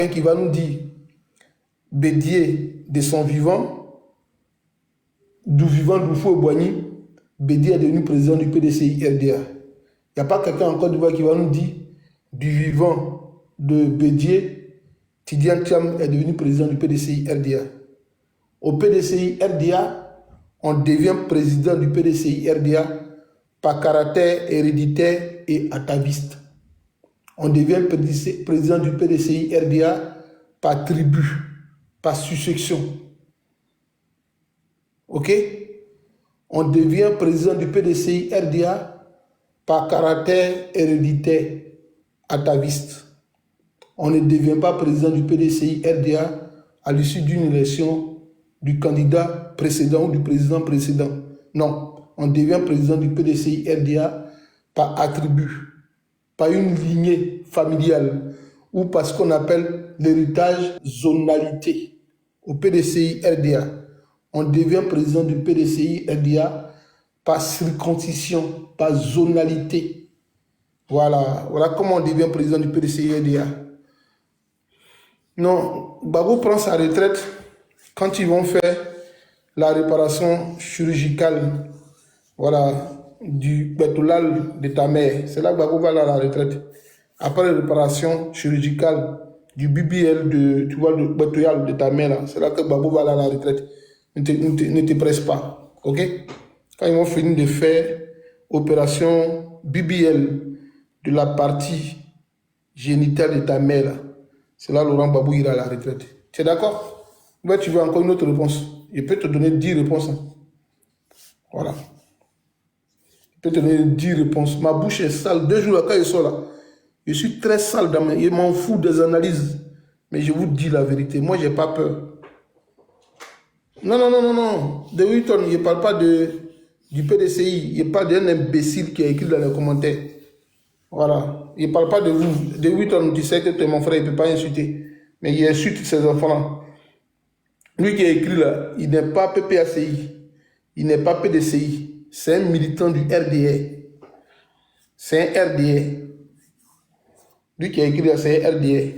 qui va nous dire, Bédié de son vivant, du vivant d'Oufou Boigny, Bédié est devenu président du PDCI RDA. Il n'y a pas quelqu'un en Côte d'Ivoire qui va nous dire, du vivant de Bédié, Tidiane Thiam est devenu président du PDCI RDA. Au PDCI RDA, on devient président du PDCI RDA par caractère héréditaire et ataviste. On devient président du PDCI RDA par tribu, par succession. Ok? On devient président du PDCI RDA par caractère héréditaire, ataviste. On ne devient pas président du PDCI RDA à l'issue d'une élection du candidat précédent ou du président précédent. Non, on devient président du PDCI RDA par attribut, par une lignée familiale ou par ce qu'on appelle l'héritage zonalité. Au PDCI RDA, on devient président du PDCI RDA par circoncision, par zonalité. Voilà comment on devient président du PDCI RDA. Non, Gbagbo prend sa retraite quand ils vont faire la réparation chirurgicale, voilà, du pétolal de ta mère. C'est là que Gbagbo va à la retraite. Après la réparation chirurgicale du BBL de pétolal de ta mère, c'est là que Gbagbo va à la retraite. Ne te presse pas, ok? Quand ils vont finir de faire opération BBL de la partie génitale de ta mère, c'est là Laurent Gbagbo ira à la retraite. Tu es d'accord? Mais tu veux encore une autre réponse? Je peux te donner 10 réponses. Voilà. Je peux te donner 10 réponses. Ma bouche est sale. 2 jours là, quand je sors là, je suis très sale dans mes... Je m'en fous des analyses. Mais je vous dis la vérité. Moi, je n'ai pas peur. Non. De Witton, je ne parle pas du PDCI. Je parle d'un imbécile qui a écrit dans les commentaires. Voilà. Je ne parle pas de vous. De Witton, tu sais que tu es mon frère, il ne peut pas insulter. Mais il insulte ses enfants-là. Lui qui a écrit là, il n'est pas PPACI. Il n'est pas PDCI. C'est un militant du RDA. C'est un RDA. Lui qui a écrit là, c'est un RDA.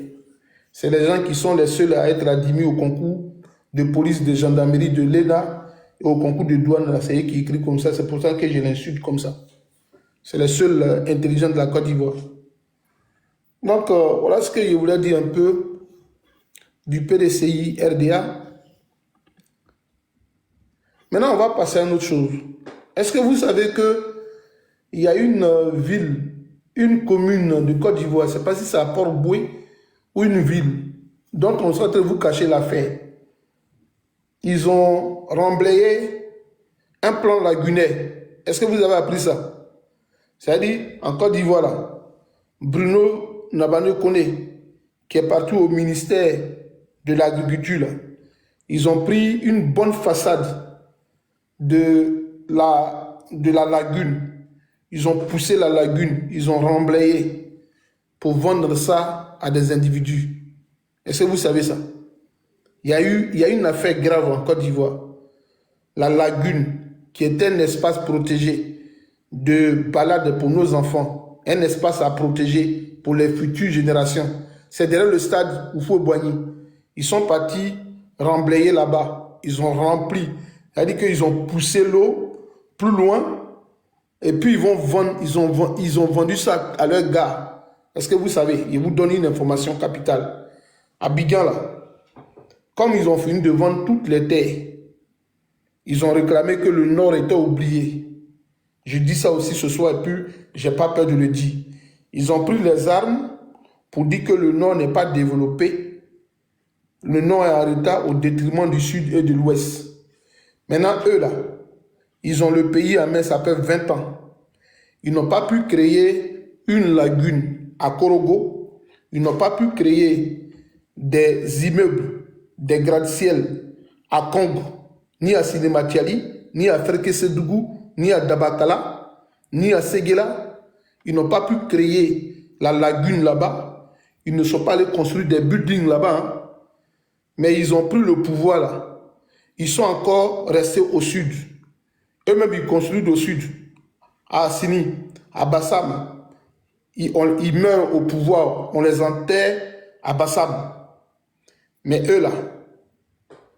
C'est les gens qui sont les seuls à être admis au concours de police, de gendarmerie, de l'ENA et au concours de douane. C'est eux qui écrit comme ça. C'est pour ça que je l'insulte comme ça. C'est les seuls intelligents de la Côte d'Ivoire. Donc, voilà ce que je voulais dire un peu du PDCI RDA. Maintenant, on va passer à une autre chose. Est-ce que vous savez qu'il y a une ville, une commune de Côte d'Ivoire, je ne sais pas si c'est à Port-Boué ou une ville, dont on souhaite vous cacher l'affaire. Ils ont remblayé un plan lagunaire. Est-ce que vous avez appris ça? C'est-à-dire, en Côte d'Ivoire, là, Bruno Nabane Kone, qui est parti au ministère de l'Agriculture, ils ont pris une bonne façade de la lagune. Ils ont poussé la lagune, ils ont remblayé pour vendre ça à des individus. Est-ce que vous savez ça? Il y a eu une affaire grave en Côte d'Ivoire. La lagune, qui était un espace protégé de balade pour nos enfants, un espace à protéger pour les futures générations. C'est derrière le stade Oufou-Boigny. Ils sont partis remblayer là-bas. Ils ont rempli. C'est-à-dire qu'ils ont poussé l'eau plus loin et puis ils ont vendu ça à leur gars. Est-ce que vous savez, ils vous donnent une information capitale. À Abidjan, là, comme ils ont fini de vendre toutes les terres, ils ont réclamé que le Nord était oublié. Je dis ça aussi ce soir et puis je n'ai pas peur de le dire. Ils ont pris les armes pour dire que le Nord n'est pas développé. Le Nord est en retard au détriment du Sud et de l'Ouest. Maintenant, eux là, ils ont le pays en main, ça fait 20 ans. Ils n'ont pas pu créer une lagune à Korogo. Ils n'ont pas pu créer des immeubles, des gratte-ciel à Congo, ni à Sinematiali, ni à Ferkesedougou, ni à Dabakala, ni à Séguéla. Ils n'ont pas pu créer la lagune là-bas. Ils ne sont pas allés construire des buildings là-bas. Hein. Mais ils ont pris le pouvoir là. Ils sont encore restés au sud. Eux-mêmes, ils construisent au sud. À Assini, à Bassam. Ils meurent au pouvoir. On les enterre à Bassam. Mais eux là,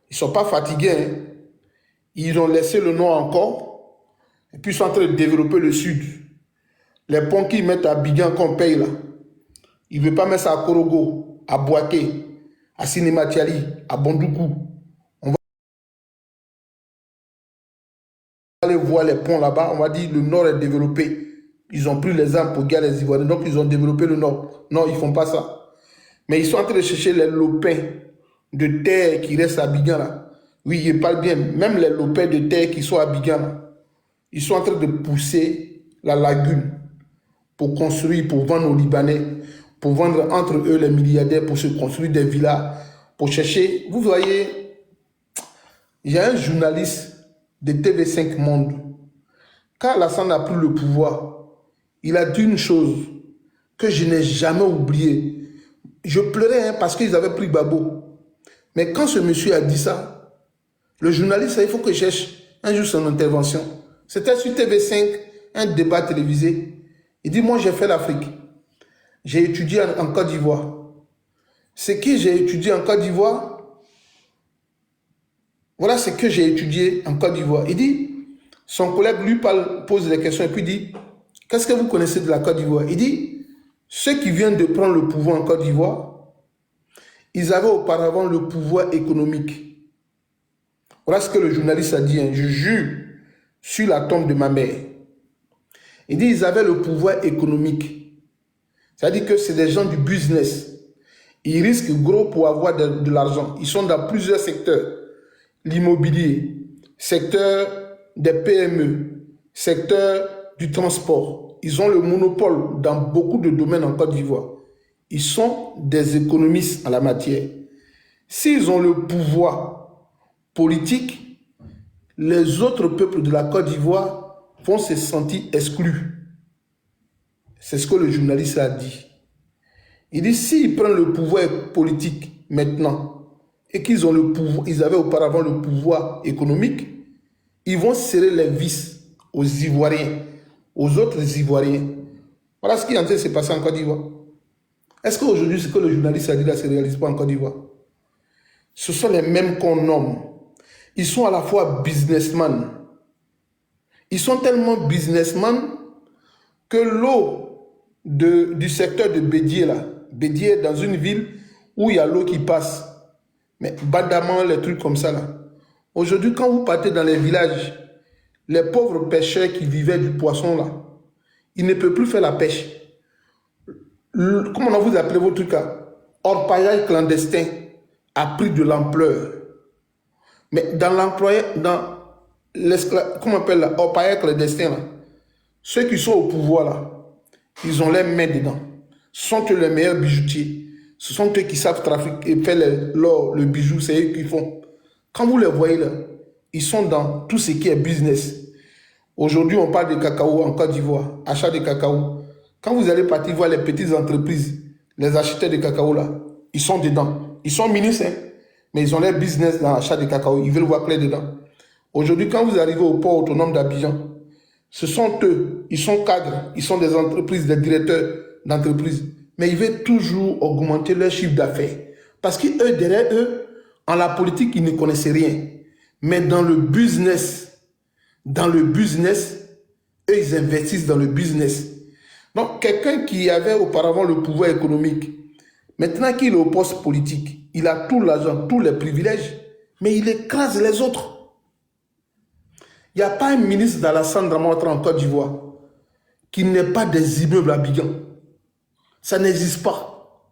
ils ne sont pas fatigués. Hein. Ils ont laissé le nord encore. Et puis ils sont en train de développer le sud. Les ponts qu'ils mettent à Bigan qu'on paye là. Ils ne veulent pas mettre ça à Korogo, à Boaké, à Sinematiali, à Bondoukou. On va aller voir les ponts là-bas. On va dire que le nord est développé. Ils ont pris les armes pour gagner les Ivoiriens. Donc ils ont développé le nord. Non, ils ne font pas ça. Mais ils sont en train de chercher les lopins de terre qui restent à Bigan là. Oui, ils parlent bien. Même les lopins de terre qui sont à Bigan là. Ils sont en train de pousser la lagune pour construire, pour vendre aux Libanais, pour vendre entre eux les milliardaires, pour se construire des villas, pour chercher. Vous voyez, il y a un journaliste de TV5 Monde. Quand Alassane a pris le pouvoir, il a dit une chose que je n'ai jamais oubliée. Je pleurais hein, parce qu'ils avaient pris Babo. Mais quand ce monsieur a dit ça, le journaliste, il faut que je cherche un jour son intervention. C'était sur TV5, un débat télévisé. Il dit, moi j'ai fait l'Afrique. J'ai étudié en Côte d'Ivoire. Ce que j'ai étudié en Côte d'Ivoire, voilà ce que j'ai étudié en Côte d'Ivoire. Il dit, son collègue lui pose des questions et puis dit, qu'est-ce que vous connaissez de la Côte d'Ivoire? Il dit, ceux qui viennent de prendre le pouvoir en Côte d'Ivoire, ils avaient auparavant le pouvoir économique. Voilà ce que le journaliste a dit. Hein. Je jure sur la tombe de ma mère. Il dit, ils avaient le pouvoir économique. C'est-à-dire que c'est des gens du business. Ils risquent gros pour avoir de l'argent. Ils sont dans plusieurs secteurs. L'immobilier, secteur des PME, secteur du transport. Ils ont le monopole dans beaucoup de domaines en Côte d'Ivoire. Ils sont des économistes en la matière. S'ils ont le pouvoir politique, les autres peuples de la Côte d'Ivoire vont se sentir exclus. C'est ce que le journaliste a dit. Il dit, s'ils prennent le pouvoir politique maintenant et qu'ils ont le pouvoir, ils avaient auparavant le pouvoir économique, ils vont serrer les vis aux Ivoiriens, aux autres Ivoiriens. Voilà ce qui est en train de se passer en Côte d'Ivoire. Est-ce qu'aujourd'hui, ce que le journaliste a dit là ne se réalise pas en Côte d'Ivoire? Ce sont les mêmes qu'on nomme. Ils sont à la fois businessmen. Ils sont tellement businessmen que l'eau du secteur de Bédié, là, Bédié est dans une ville où il y a l'eau qui passe. Mais Badaman, les trucs comme ça, là. Aujourd'hui, quand vous partez dans les villages, les pauvres pêcheurs qui vivaient du poisson, là, ils ne peuvent plus faire la pêche. Comment vous appelez votre truc là? Orpaillage clandestin a pris de l'ampleur. Mais dans l'esclavage, comment on appelle là? Orpaillage clandestin là. Ceux qui sont au pouvoir là, ils ont les mains dedans. Ce sont eux les meilleurs bijoutiers. Ce sont eux qui savent trafiquer et faire l'or, le bijou, c'est eux qui font. Quand vous les voyez là, ils sont dans tout ce qui est business. Aujourd'hui, on parle de cacao en Côte d'Ivoire, achat de cacao. Quand vous allez partir voir les petites entreprises, les acheteurs de cacao là, ils sont dedans. Ils sont ministres, hein, mais ils ont leur business dans l'achat de cacao. Ils veulent voir clair dedans. Aujourd'hui, quand vous arrivez au port autonome d'Abidjan, ce sont eux, ils sont cadres, ils sont des entreprises, des directeurs d'entreprises. Mais ils veulent toujours augmenter leur chiffre d'affaires. Parce qu'eux, derrière eux, en la politique, ils ne connaissent rien. Mais dans le business, eux, ils investissent dans le business. Donc, quelqu'un qui avait auparavant le pouvoir économique, maintenant qu'il est au poste politique, il a tout l'argent, tous les privilèges, mais il écrase les autres. Il n'y a pas un ministre d'Alassane Dramane Ouattara en Côte d'Ivoire qui n'ait pas des immeubles à Abidjan. Ça n'existe pas.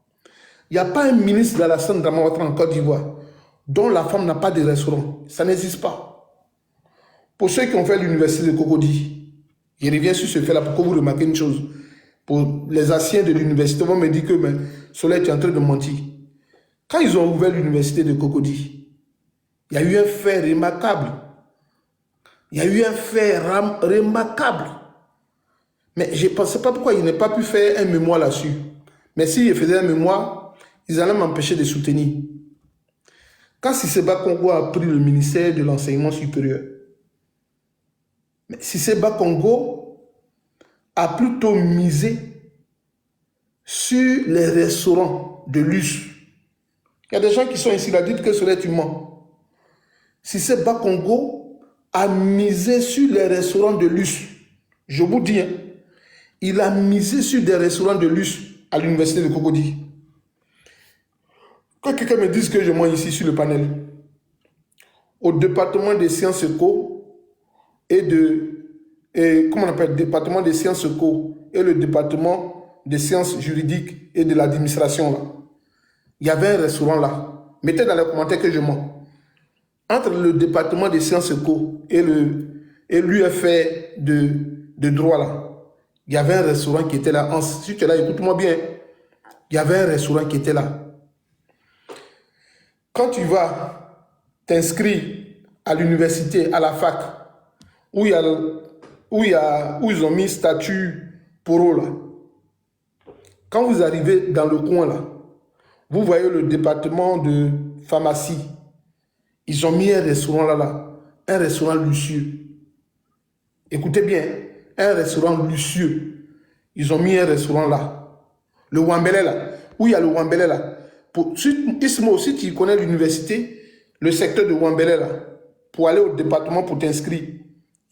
Il n'y a pas un ministre d'Alassane Dramane Ouattara en Côte d'Ivoire dont la femme n'a pas de restaurant. Ça n'existe pas. Pour ceux qui ont fait l'université de Cocody, je reviens sur ce fait-là pour que vous remarquez une chose. Pour les anciens de l'université, vont me dire que Soleil, tu es en train de mentir. Quand ils ont ouvert l'université de Cocody, il y a eu un fait remarquable. Il y a eu un fait remarquable. Mais je ne pensais pas pourquoi ils n'ont pas pu faire un mémoire là-dessus. Mais s'ils faisaient un mémoire, ils allaient m'empêcher de soutenir. Quand Siseba Congo a pris le ministère de l'enseignement supérieur, Siseba Congo a plutôt misé sur les restaurants de luxe Il y a des gens qui sont ici, là, dites que cela est humain. Cissé Bakongo a misé sur les restaurants de luxe. Je vous dis, hein, il a misé sur des restaurants de luxe à l'université de Cocody. Que quelqu'un me dise que je mange ici sur le panel, au département des sciences éco comment on appelle, département des sciences éco et le département des sciences juridiques et de l'administration là. Il y avait un restaurant là. Mettez dans les commentaires que je mens. Entre le département des sciences éco et l'UFR de droit là, il y avait un restaurant qui était là. Si tu es là, écoute-moi bien. Il y avait un restaurant qui était là. Quand tu vas t'inscrire à l'université, à la fac, où ils ont mis statut pour eux là, quand vous arrivez dans le coin là, vous voyez le département de pharmacie. Ils ont mis un restaurant là, un restaurant luxueux. Écoutez bien, un restaurant luxueux. Ils ont mis un restaurant là. Le Wambele là, où il y a le Wambele là. Ismo, si tu connais l'université, le secteur de Wambele là, pour aller au département pour t'inscrire,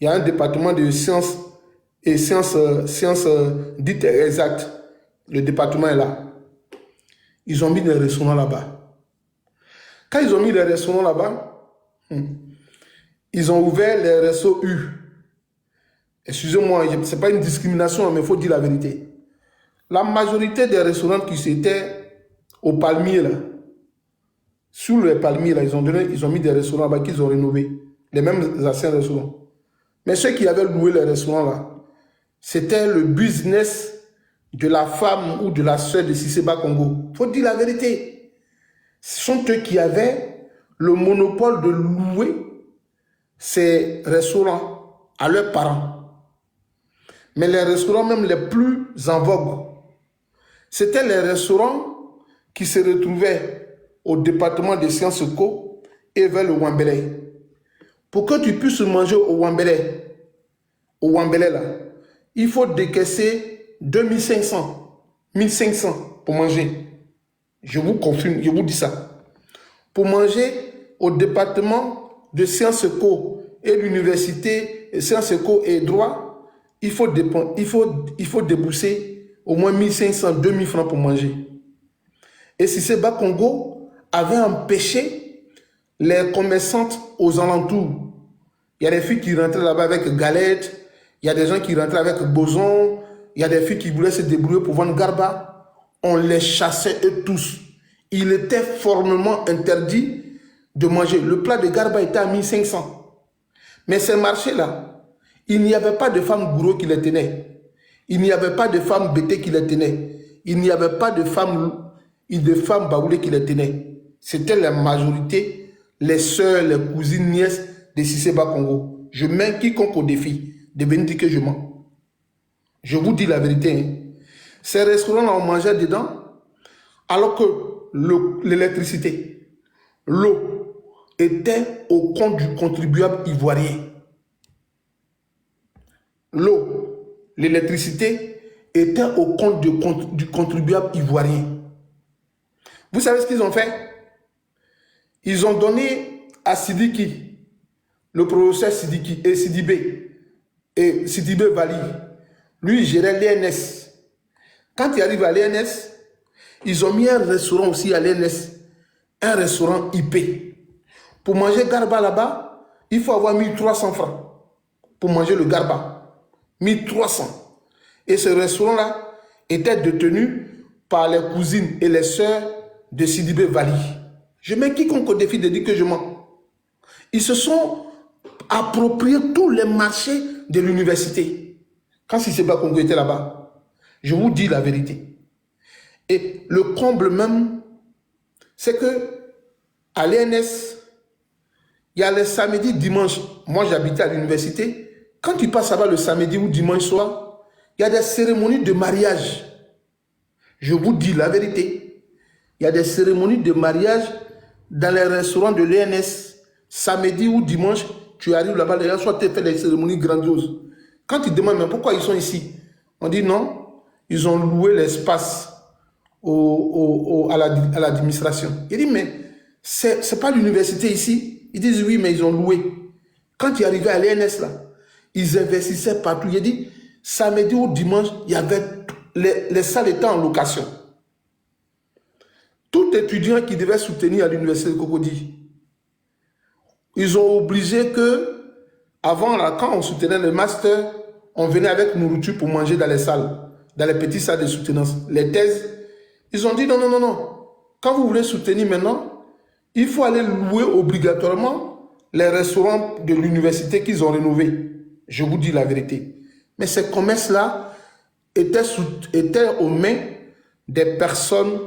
il y a un département de sciences et sciences dites exactes. Le département est là. Ils ont mis des restaurants là-bas. Quand ils ont mis des restaurants là-bas, ils ont ouvert les restos U. Excusez-moi, ce n'est pas une discrimination, mais il faut dire la vérité. La majorité des restaurants qui étaient au palmier, là, sous les palmiers, là, ils ont mis des restaurants là-bas qu'ils ont rénovés. Les mêmes anciens restaurants. Mais ceux qui avaient loué les restaurants là, c'était le business de la femme ou de la sœur de Cissé Bakongo. Il faut dire la vérité. Ce sont eux qui avaient le monopole de louer ces restaurants à leurs parents. Mais les restaurants même les plus en vogue, c'était les restaurants qui se retrouvaient au département des sciences éco et vers le Wambele. Pour que tu puisses manger au Wambele là, il faut décaisser 2500, 1500 pour manger. Je vous confirme, je vous dis ça. Pour manger au département de sciences éco et l'université sciences éco et droit, il faut débourser au moins 1500, 2000 francs pour manger. Et Cissé Bakongo avait empêché les commerçantes aux alentours. Il y a des filles qui rentraient là-bas avec galettes, il y a des gens qui rentraient avec boson, il y a des filles qui voulaient se débrouiller pour vendre garba. On les chassait eux tous. Il était formellement interdit de manger. Le plat de garba était à 1500. Mais ces marchés-là, il n'y avait pas de femmes gourou qui les tenaient. Il n'y avait pas de femmes bêtées qui les tenaient. Il n'y avait pas de femmes baoulées qui les tenaient. C'était la majorité, les sœurs, les cousines, nièces de Cissé Bakongo. Je mets quiconque au défi de venir dire que je mens. Je vous dis la vérité. Hein. Ces restaurants-là, on mangeait dedans, alors que l'électricité, l'eau était au compte du contribuable ivoirien. L'eau, l'électricité était au compte du contribuable ivoirien. Vous savez ce qu'ils ont fait? Ils ont donné à Sidiki, le professeur Sidiki et Sidibé Vali, lui il gérait l'ENS. Quand il arrive à l'ENS, ils ont mis un restaurant aussi à l'ENS, un restaurant IP. Pour manger garba là-bas, il faut avoir 1300 francs pour manger le garba. 1300. Et ce restaurant-là était détenu par les cousines et les sœurs de Sidibé Vali. Je mets quiconque au défi de dire que je mens. Ils se sont appropriés tous les marchés de l'université. Quand Cissé Bakongo était là-bas, je vous dis la vérité. Et le comble même, c'est que à l'ENS, il y a les samedis, dimanches. Moi, j'habitais à l'université. Quand tu passes là-bas le samedi ou dimanche soir, il y a des cérémonies de mariage. Je vous dis la vérité. Il y a des cérémonies de mariage dans les restaurants de l'ENS. Samedi ou dimanche, tu arrives là-bas, les gens soit fait des cérémonies grandioses. Quand tu demandes, mais pourquoi ils sont ici? On dit non, ils ont loué l'espace à l'administration. Il dit, mais c'est pas l'université ici. Ils disent, oui, mais ils ont loué. Quand il arrivait à l'ENS, là, ils investissaient partout. Il dit, samedi ou dimanche, il y avait les salles étaient en location. Tout étudiant qui devait soutenir à l'université de Cocody, ils ont obligé que, avant, là, quand on soutenait le master, on venait avec nourriture pour manger dans les salles, dans les petites salles de soutenance. Les thèses, ils ont dit non, non, non, non. Quand vous voulez soutenir maintenant, il faut aller louer obligatoirement les restaurants de l'université qu'ils ont rénovés. Je vous dis la vérité. Mais ces commerces-là étaient aux mains des personnes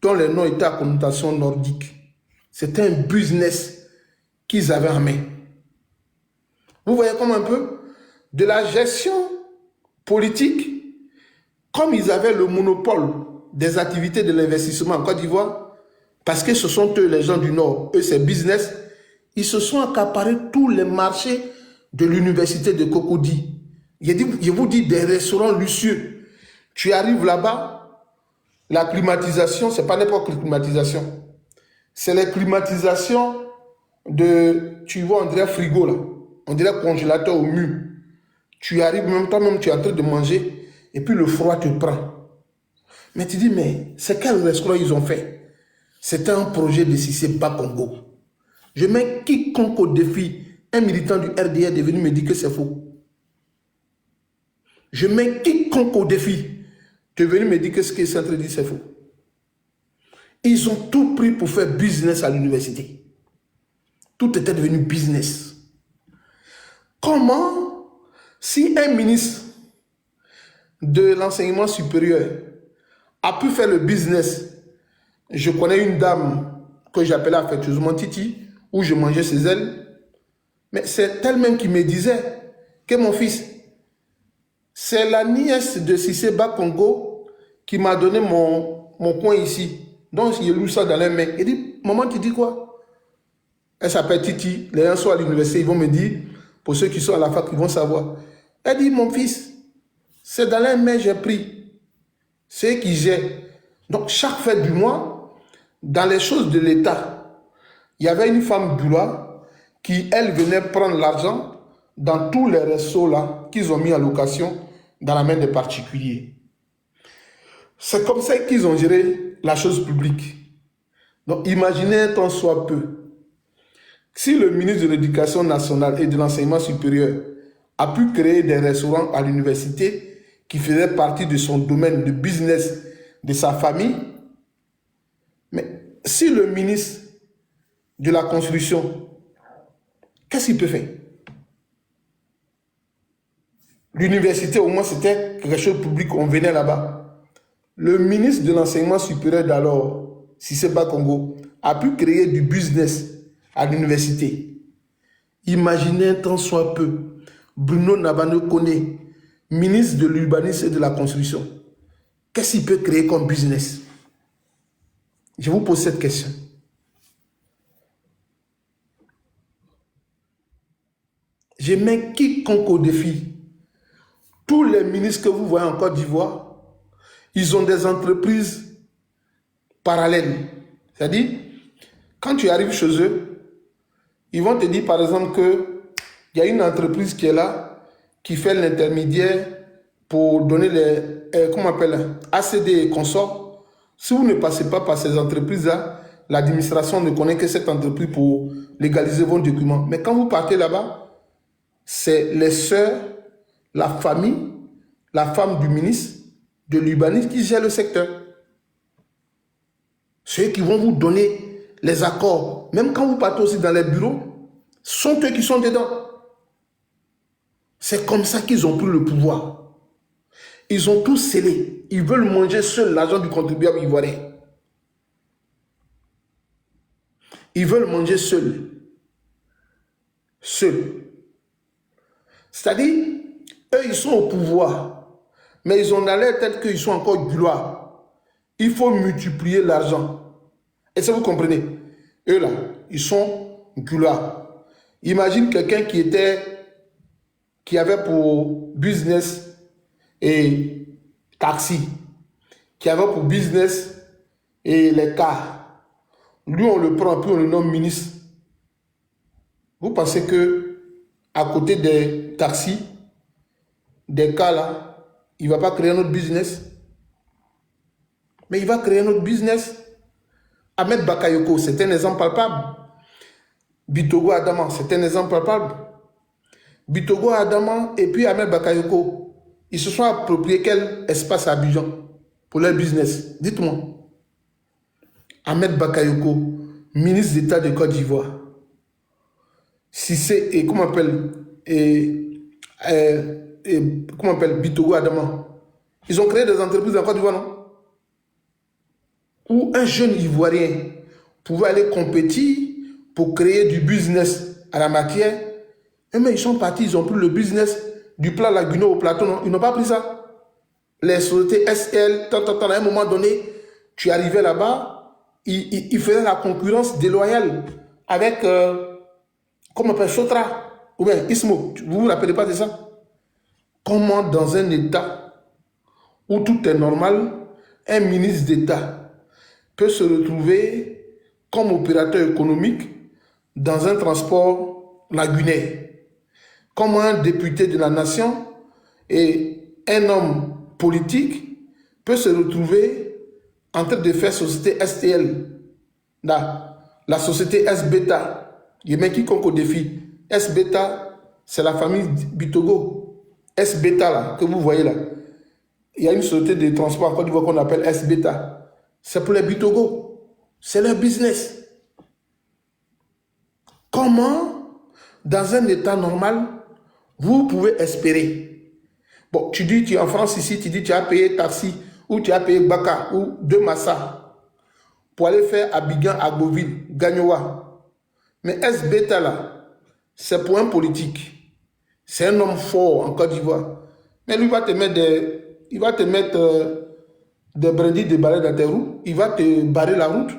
dont les noms étaient à connotation nordique. C'était un business qu'ils avaient en main. Vous voyez comme un peu de la gestion politique, comme ils avaient le monopole des activités de l'investissement en Côte d'Ivoire, parce que ce sont eux les gens du Nord, eux c'est business, ils se sont accaparés tous les marchés de l'université de Cocody. Je vous dis des restaurants luxueux. Tu arrives là-bas, la climatisation, c'est pas n'importe quelle climatisation. C'est les climatisations de, tu vois, on dirait frigo là. On dirait congélateur au mur. Tu arrives, même toi-même, tu es en train de manger, et puis le froid te prend. Mais tu dis, mais c'est quel restaurant ils ont fait? C'était un projet de Cissé Congo. Je mets quiconque au défi, un militant du RDR est venu me dire que c'est faux. Je mets quiconque au défi, tu es venu me dire que ce qu'ils sont en train de dire, c'est faux. Ils ont tout pris pour faire business à l'université. Tout était devenu business. Comment, si un ministre de l'enseignement supérieur a pu faire le business, je connais une dame que j'appelais affectueusement Titi, où je mangeais ses ailes, mais c'est elle-même qui me disait que mon fils, c'est la nièce de Cissé Congo qui m'a donné mon coin ici. Donc, il loue ça dans les mains. Il dit, maman, tu dis quoi? Elle s'appelle Titi. Les gens sont à l'université, ils vont me dire, pour ceux qui sont à la fac, ils vont savoir. Elle dit, mon fils, c'est dans les mains, j'ai pris. C'est eux qui gèrent. Donc, chaque fête du mois, dans les choses de l'État, il y avait une femme bulois qui, elle, venait prendre l'argent dans tous les restos là qu'ils ont mis en location dans la main des particuliers. C'est comme ça qu'ils ont géré la chose publique. Donc, imaginez un temps soit peu. Si le ministre de l'Éducation nationale et de l'Enseignement supérieur a pu créer des restaurants à l'université qui faisaient partie de son domaine de business de sa famille, mais si le ministre de la Construction, qu'est-ce qu'il peut faire? L'université, au moins, c'était quelque chose de public, on venait là-bas. Le ministre de l'Enseignement supérieur d'alors, Cissé Congo, a pu créer du business à l'université. Imaginez un temps soit peu, Bruno Nabano Koné, ministre de l'Urbanisme et de la Construction, qu'est-ce qu'il peut créer comme business? Je vous pose cette question. Je mets quiconque au défi. Tous les ministres que vous voyez en Côte d'Ivoire, ils ont des entreprises parallèles. C'est-à-dire, quand tu arrives chez eux, ils vont te dire par exemple qu'il y a une entreprise qui est là, qui fait l'intermédiaire pour donner les, comment on appelle, ACD et consorts. Si vous ne passez pas par ces entreprises-là, l'administration ne connaît que cette entreprise pour légaliser vos documents. Mais quand vous partez là-bas, c'est les sœurs, la famille, la femme du ministre, de l'urbanisme qui gère le secteur. Ceux qui vont vous donner les accords, même quand vous partez aussi dans les bureaux, sont eux qui sont dedans. C'est comme ça qu'ils ont pris le pouvoir. Ils ont tout scellé. Ils veulent manger seul l'argent du contribuable ivoirien. Ils veulent manger seul. Seul. C'est-à-dire, eux, ils sont au pouvoir, mais ils ont dans leur tête qu'ils sont encore gloire. Il faut multiplier l'argent. Est-ce que vous comprenez? Eux, là, ils sont gloire. Imagine quelqu'un qui avait pour business et taxi, qui avait pour business et les cars. Lui, on le prend, puis on le nomme ministre. Vous pensez que à côté des taxis, des cars là, il ne va pas créer un autre business? Mais il va créer un autre business. Ahmed Bakayoko, c'est un exemple palpable. Bitogo Adama, c'est un exemple palpable. Bitogo Adama et puis Ahmed Bakayoko, ils se sont appropriés quel espace à Abidjan pour leur business? Dites-moi. Ahmed Bakayoko, ministre d'État de Côte d'Ivoire. Cissé et comment on appelle comment on appelle Bitogo Adama. Ils ont créé des entreprises en Côte d'Ivoire, non? Où un jeune Ivoirien pouvait aller compétir pour créer du business à la matière. Mais ils sont partis, ils ont pris le business du plat laguneux au plateau, non? Ils n'ont pas pris ça. Les sociétés SL, à un moment donné, tu arrivais là-bas, ils faisaient la concurrence déloyale avec, comment on appelle, Sotra, ou bien Ismo. Vous vous rappelez pas de ça? Comment dans un État où tout est normal, un ministre d'État peut se retrouver comme opérateur économique dans un transport lagunaire, comme un député de la nation et un homme politique peut se retrouver en train de faire société STL, la société S-Beta. Il met quiconque au défi. S-Beta, c'est la famille Bitogo. S-Beta, là, que vous voyez là. Il y a une société de transport en Côte d'Ivoire qu'on appelle S-Beta. C'est pour les Bitogo. C'est leur business. Comment, dans un état normal, vous pouvez espérer? Bon, tu dis, tu es en France ici, tu dis, tu as payé taxi, ou tu as payé Baka, ou deux Massa, pour aller faire Abidjan, Agboville, Gagnoa. Mais S-Beta là, c'est pour un politique. C'est un homme fort en Côte d'Ivoire. Mais lui, il va te mettre des brindilles de balai dans tes roues, il va te barrer la route.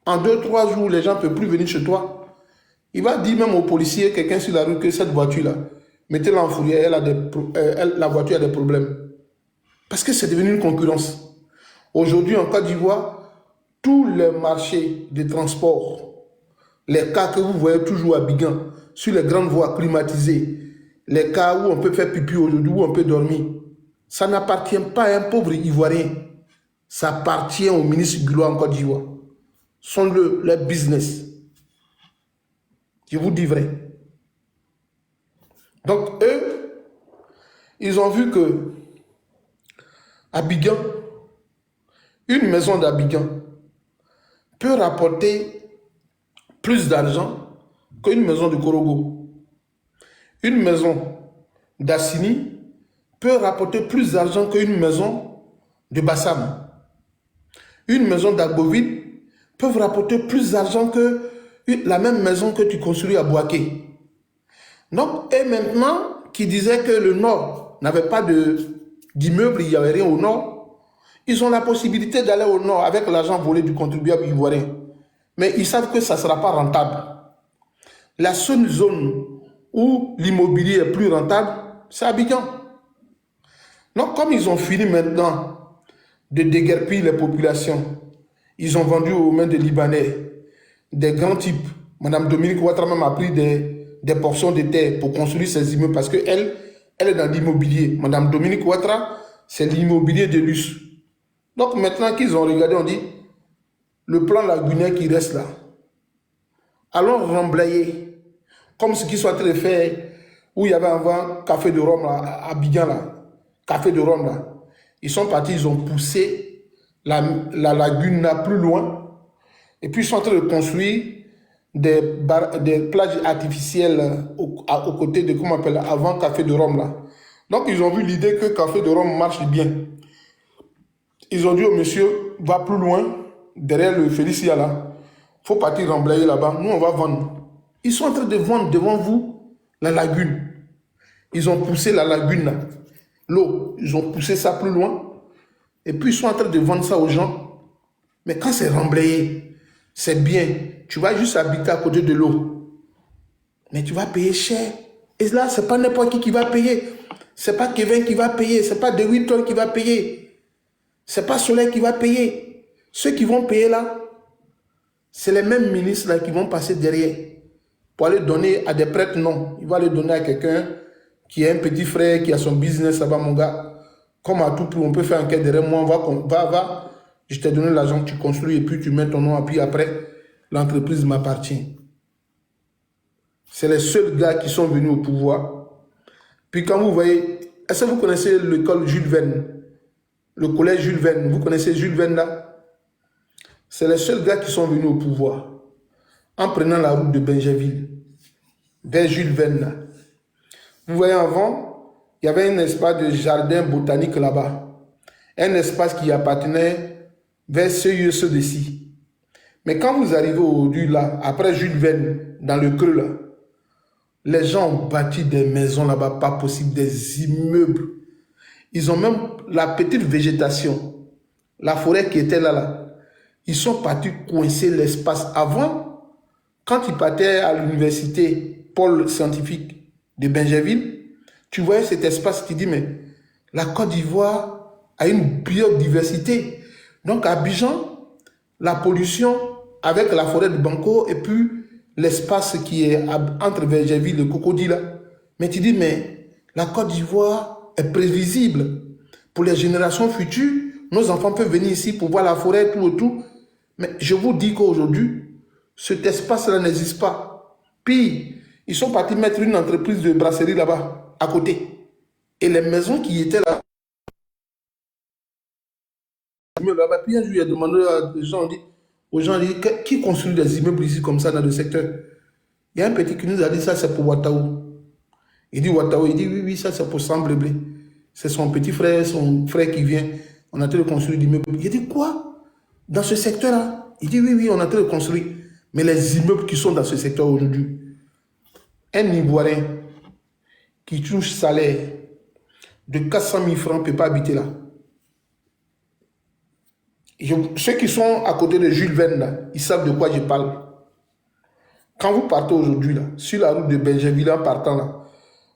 En 2-3 jours, les gens ne peuvent plus venir chez toi. Il va dire même aux policiers, quelqu'un sur la rue, que cette voiture-là, mettez-la en fourrière, la voiture a des problèmes. Parce que c'est devenu une concurrence. Aujourd'hui, en Côte d'Ivoire, tous les marchés de transport, les cars que vous voyez toujours à Abidjan, sur les grandes voies climatisées, les cars où on peut faire pipi aujourd'hui, où on peut dormir, ça n'appartient pas à un pauvre Ivoirien. Ça appartient au ministre Gulo en Côte d'Ivoire. Sont leur business. Je vous dis vrai. Donc, eux, ils ont vu que Abidjan, une maison d'Abidjan, peut rapporter plus d'argent qu'une maison de Korogo. Une maison d'Assini peut rapporter plus d'argent qu'une maison de Bassam. Une maison d'Agboville peut rapporter plus d'argent que la même maison que tu construis à Boaké. Donc, et maintenant, qui disaient que le Nord n'avait pas d'immeuble, il n'y avait rien au Nord, ils ont la possibilité d'aller au Nord avec l'argent volé du contribuable ivoirien. Mais ils savent que ça ne sera pas rentable. La seule zone où l'immobilier est plus rentable, c'est Abidjan. Donc, comme ils ont fini maintenant de déguerpir les populations, ils ont vendu aux mains des Libanais des grands types. Madame Dominique Ouattara même a pris des portions de terre pour construire ses immeubles parce qu'elle est dans l'immobilier. Madame Dominique Ouattara, c'est l'immobilier de luxe. Donc maintenant qu'ils ont regardé, on dit, le plan lagunaire qui reste là, allons remblayer, comme ce qu'ils sont en train de faire, où il y avait avant Café de Rome là, à Abidjan là, Café de Rome là. Ils sont partis, ils ont poussé la lagune là plus loin, et puis ils sont en train de construire des plages artificielles aux côtés de, comment on appelle, avant Café de Rome là. Donc ils ont vu l'idée que Café de Rome marche bien. Ils ont dit au monsieur, va plus loin, derrière le Félicia là, il faut partir remblayer là-bas, nous on va vendre. Ils sont en train de vendre devant vous la lagune. Ils ont poussé la lagune là, l'eau, ils ont poussé ça plus loin, et puis ils sont en train de vendre ça aux gens. Mais quand c'est remblayé, c'est bien, tu vas juste habiter à côté de l'eau, mais tu vas payer cher. Et là, ce n'est pas n'importe qui va payer. Ce n'est pas Kevin qui va payer, ce n'est pas De Witton qui va payer. Ce n'est pas Soleil qui va payer. Ceux qui vont payer là, c'est les mêmes ministres là qui vont passer derrière pour aller donner à des prêtres. Non, il va les donner à quelqu'un qui a un petit frère, qui a son business là-bas, mon gars. Comme à tout prix, on peut faire un quai derrière moi, va, je t'ai donné l'argent que tu construis et puis tu mets ton nom et puis après, l'entreprise m'appartient. C'est les seuls gars qui sont venus au pouvoir. Puis quand vous voyez, est-ce que vous connaissez l'école Jules Verne? Le collège Jules Verne, vous connaissez Jules Verne là? C'est les seuls gars qui sont venus au pouvoir en prenant la route de Benjerville vers Jules Verne là. Vous voyez avant, il y avait un espace de jardin botanique là-bas. Un espace qui appartenait vers ceux d'ici. Mais quand vous arrivez aujourd'hui là, après Jules Verne, dans le creux là, les gens ont bâti des maisons là-bas, pas possible, des immeubles. Ils ont même la petite végétation, la forêt qui était là. Ils sont partis coincer l'espace. Avant, quand ils partaient à l'université Pôle scientifique de Benjerville, tu voyais cet espace qui dit, mais la Côte d'Ivoire a une biodiversité. Donc à Abidjan, la pollution avec la forêt de Banco et puis l'espace qui est entre Benjerville et Cocody là. Mais tu dis, mais la Côte d'Ivoire est prévisible. Pour les générations futures, nos enfants peuvent venir ici pour voir la forêt, tout autour. Mais je vous dis qu'aujourd'hui, cet espace-là n'existe pas. Puis, ils sont partis mettre une entreprise de brasserie là-bas, à côté. Et les maisons qui étaient là, puis un jour, il a demandé aux gens, qui construit des immeubles ici comme ça dans le secteur? Il y a un petit qui nous a dit, ça c'est pour Ouattao. Il dit Ouattao, il dit oui, ça c'est pour Sambleblé. C'est son petit frère, son frère qui vient. On a en train de construire l'immeuble. Il dit quoi? Dans ce secteur-là? Il dit oui, on a en train de construire. Mais les immeubles qui sont dans ce secteur aujourd'hui, un Ivoirien qui touche salaire de 400 000 francs ne peut pas habiter là. Ceux qui sont à côté de Jules Verne, là, ils savent de quoi je parle. Quand vous partez aujourd'hui, là, sur la route de Benjerville en partant là,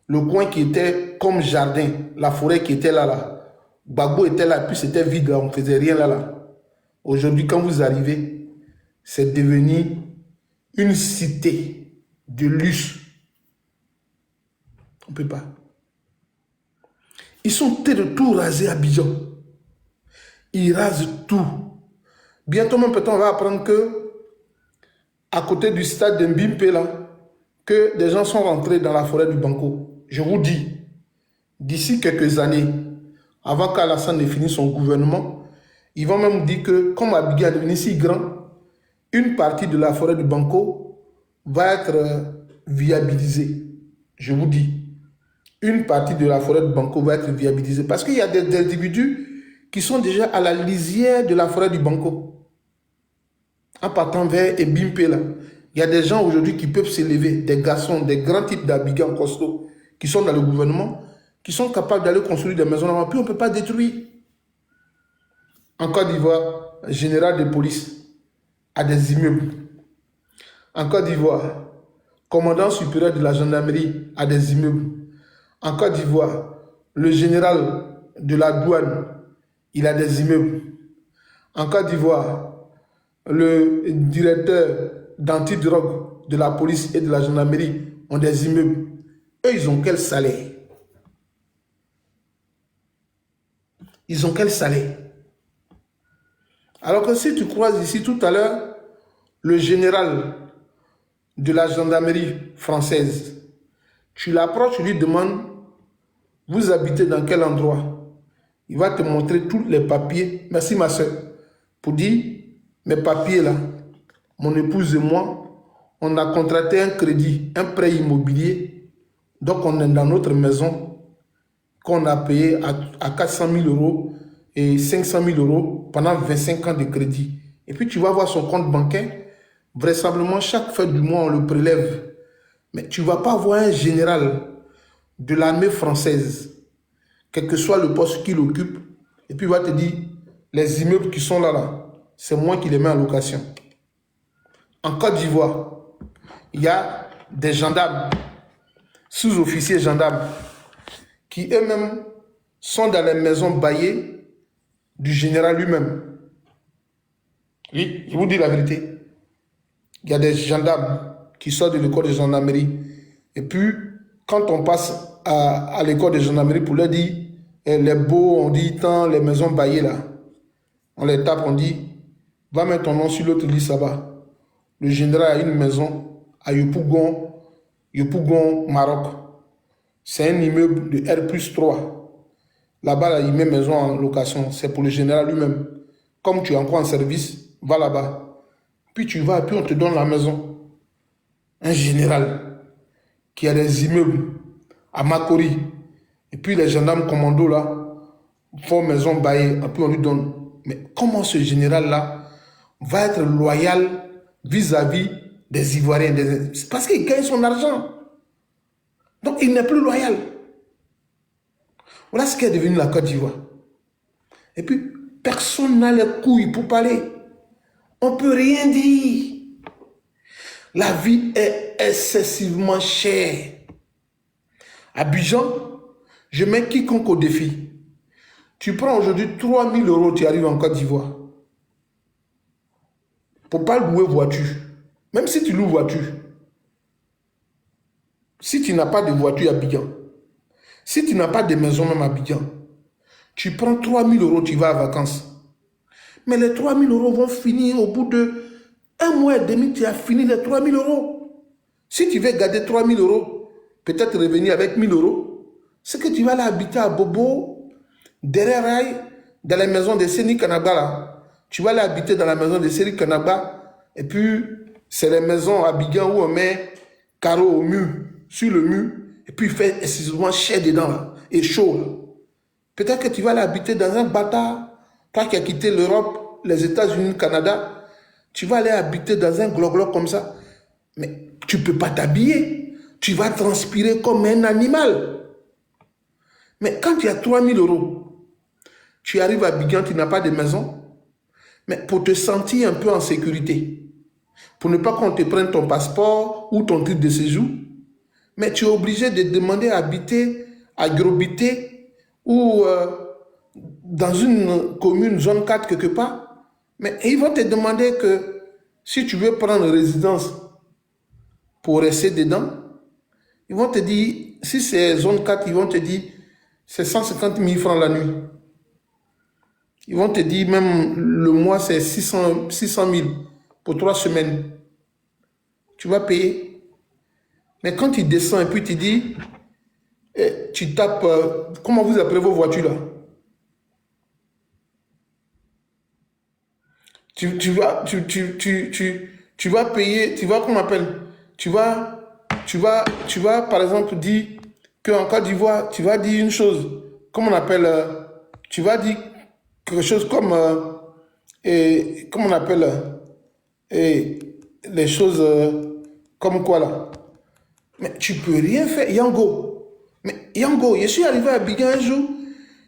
le coin qui était comme jardin, la forêt qui était là, Gbagbo était là, puis c'était vide, là, on ne faisait rien là. Aujourd'hui, quand vous arrivez, c'est devenu une cité de luxe. On ne peut pas. Ils sont en train de tout raser à Abidjan. Ils rasent tout. Bientôt même, peut-être, on va apprendre que à côté du stade de Mbimpe, là, que des gens sont rentrés dans la forêt du Banco. Je vous dis, d'ici quelques années, avant qu'Alassane ait fini son gouvernement, ils vont même dire que, comme Abidjan est devenu si grand, une partie de la forêt du Banco va être viabilisée. Je vous dis, une partie de la forêt du Banco va être viabilisée. Parce qu'il y a des individus qui sont déjà à la lisière de la forêt du Banco. En partant vers Ebimpe, là, il y a des gens aujourd'hui qui peuvent s'élever, des garçons, des grands types d'Abidjan costauds, qui sont dans le gouvernement, qui sont capables d'aller construire des maisons là-bas, puis on ne peut pas détruire. En Côte d'Ivoire, général de police a des immeubles. En Côte d'Ivoire, commandant supérieur de la gendarmerie a des immeubles. En Côte d'Ivoire, le général de la douane, il a des immeubles. En Côte d'Ivoire, le directeur d'antidrogue de la police et de la gendarmerie ont des immeubles. Eux, ils ont quel salaire? Ils ont quel salaire? Alors que si tu croises ici tout à l'heure, le général de la gendarmerie française, tu l'approches, tu lui demandes, vous habitez dans quel endroit? Il va te montrer tous les papiers. Merci ma soeur. Pour dire, mes papiers là, mon épouse et moi, on a contracté un crédit, un prêt immobilier. Donc on est dans notre maison qu'on a payé à 400 000 euros et 500 000 euros pendant 25 ans de crédit. Et puis tu vas voir son compte bancaire. Vraisemblablement, chaque fin du mois, on le prélève. Mais tu ne vas pas voir un général de l'armée française, quel que soit le poste qu'il occupe, et puis il va te dire, les immeubles qui sont là, c'est moi qui les mets en location. En Côte d'Ivoire, il y a des gendarmes, sous-officiers gendarmes, qui eux-mêmes sont dans les maisons baillées du général lui-même. Oui, je vous dis la vérité. Il y a des gendarmes qui sortent de l'école de gendarmerie. Et puis, quand on passe à l'école de gendarmerie pour leur dire, les beaux, on dit, tant les maisons baillées là, on les tape, on dit, va mettre ton nom sur l'autre lit, ça va. Le général a une maison à Yopougon, Maroc. C'est un immeuble de R+3. Là-bas, là, il met maison en location. C'est pour le général lui-même. Comme tu es encore en service, va là-bas. Puis tu vas, puis on te donne la maison. Un général qui a des immeubles à Makori. Et puis les gendarmes commandos là font maison baillée. Et puis on lui donne. Mais comment ce général-là va être loyal vis-à-vis des Ivoiriens? C'est parce qu'il gagne son argent. Donc il n'est plus loyal. Voilà ce qui est devenu la Côte d'Ivoire. Et puis, personne n'a les couilles pour parler. On ne peut rien dire. La vie est excessivement chère. À Abidjan, je mets quiconque au défi. Tu prends aujourd'hui 3 000 €, tu arrives en Côte d'Ivoire. Pour ne pas louer voiture. Même si tu loues voiture. Si tu n'as pas de voiture à Abidjan, si tu n'as pas de maison même à Abidjan, tu prends 3 000 €, tu vas à vacances. Mais les 3 000 € vont finir au bout de 1 mois et demi, tu as fini les 3 000 €. Si tu veux garder 3 000 €, peut-être revenir avec 1 000 €, c'est que tu vas aller habiter à Bobo, derrière Rail, dans la maison de Séni Kanaba là. Tu vas aller habiter dans la maison de Séni Kanaba, et puis c'est les maisons à Abidjan où on met carreaux au mur, sur le mur, et puis il fait excessivement cher dedans là, et chaud là. Peut-être que tu vas aller habiter dans un bâtard, toi qui as quitté l'Europe, les États-Unis, le Canada, tu vas aller habiter dans un glo-glo comme ça. Mais tu ne peux pas t'habiller. Tu vas transpirer comme un animal. Mais quand tu as 3 000 €, tu arrives à Abidjan, tu n'as pas de maison. Mais pour te sentir un peu en sécurité, pour ne pas qu'on te prenne ton passeport ou ton titre de séjour, mais tu es obligé de demander à habiter à Grobité ou dans une commune, zone 4 quelque part. Mais ils vont te demander que si tu veux prendre résidence pour rester dedans, ils vont te dire, si c'est zone 4, ils vont te dire, c'est 150 000 francs la nuit. Ils vont te dire, même le mois, c'est 600 000 pour 3 semaines. Tu vas payer. Mais quand tu descends et puis tu dis, tu tapes, comment vous appelez vos voitures là? Tu vas payer, tu vas, comment on appelle? Tu vas, par exemple, dire qu'en Côte d'Ivoire, tu vas dire une chose, comment on appelle, tu vas dire quelque chose comme, comment on appelle, les choses comme quoi là? Mais tu peux rien faire, Yango. Mais Yango, je suis arrivé à Abidjan un jour,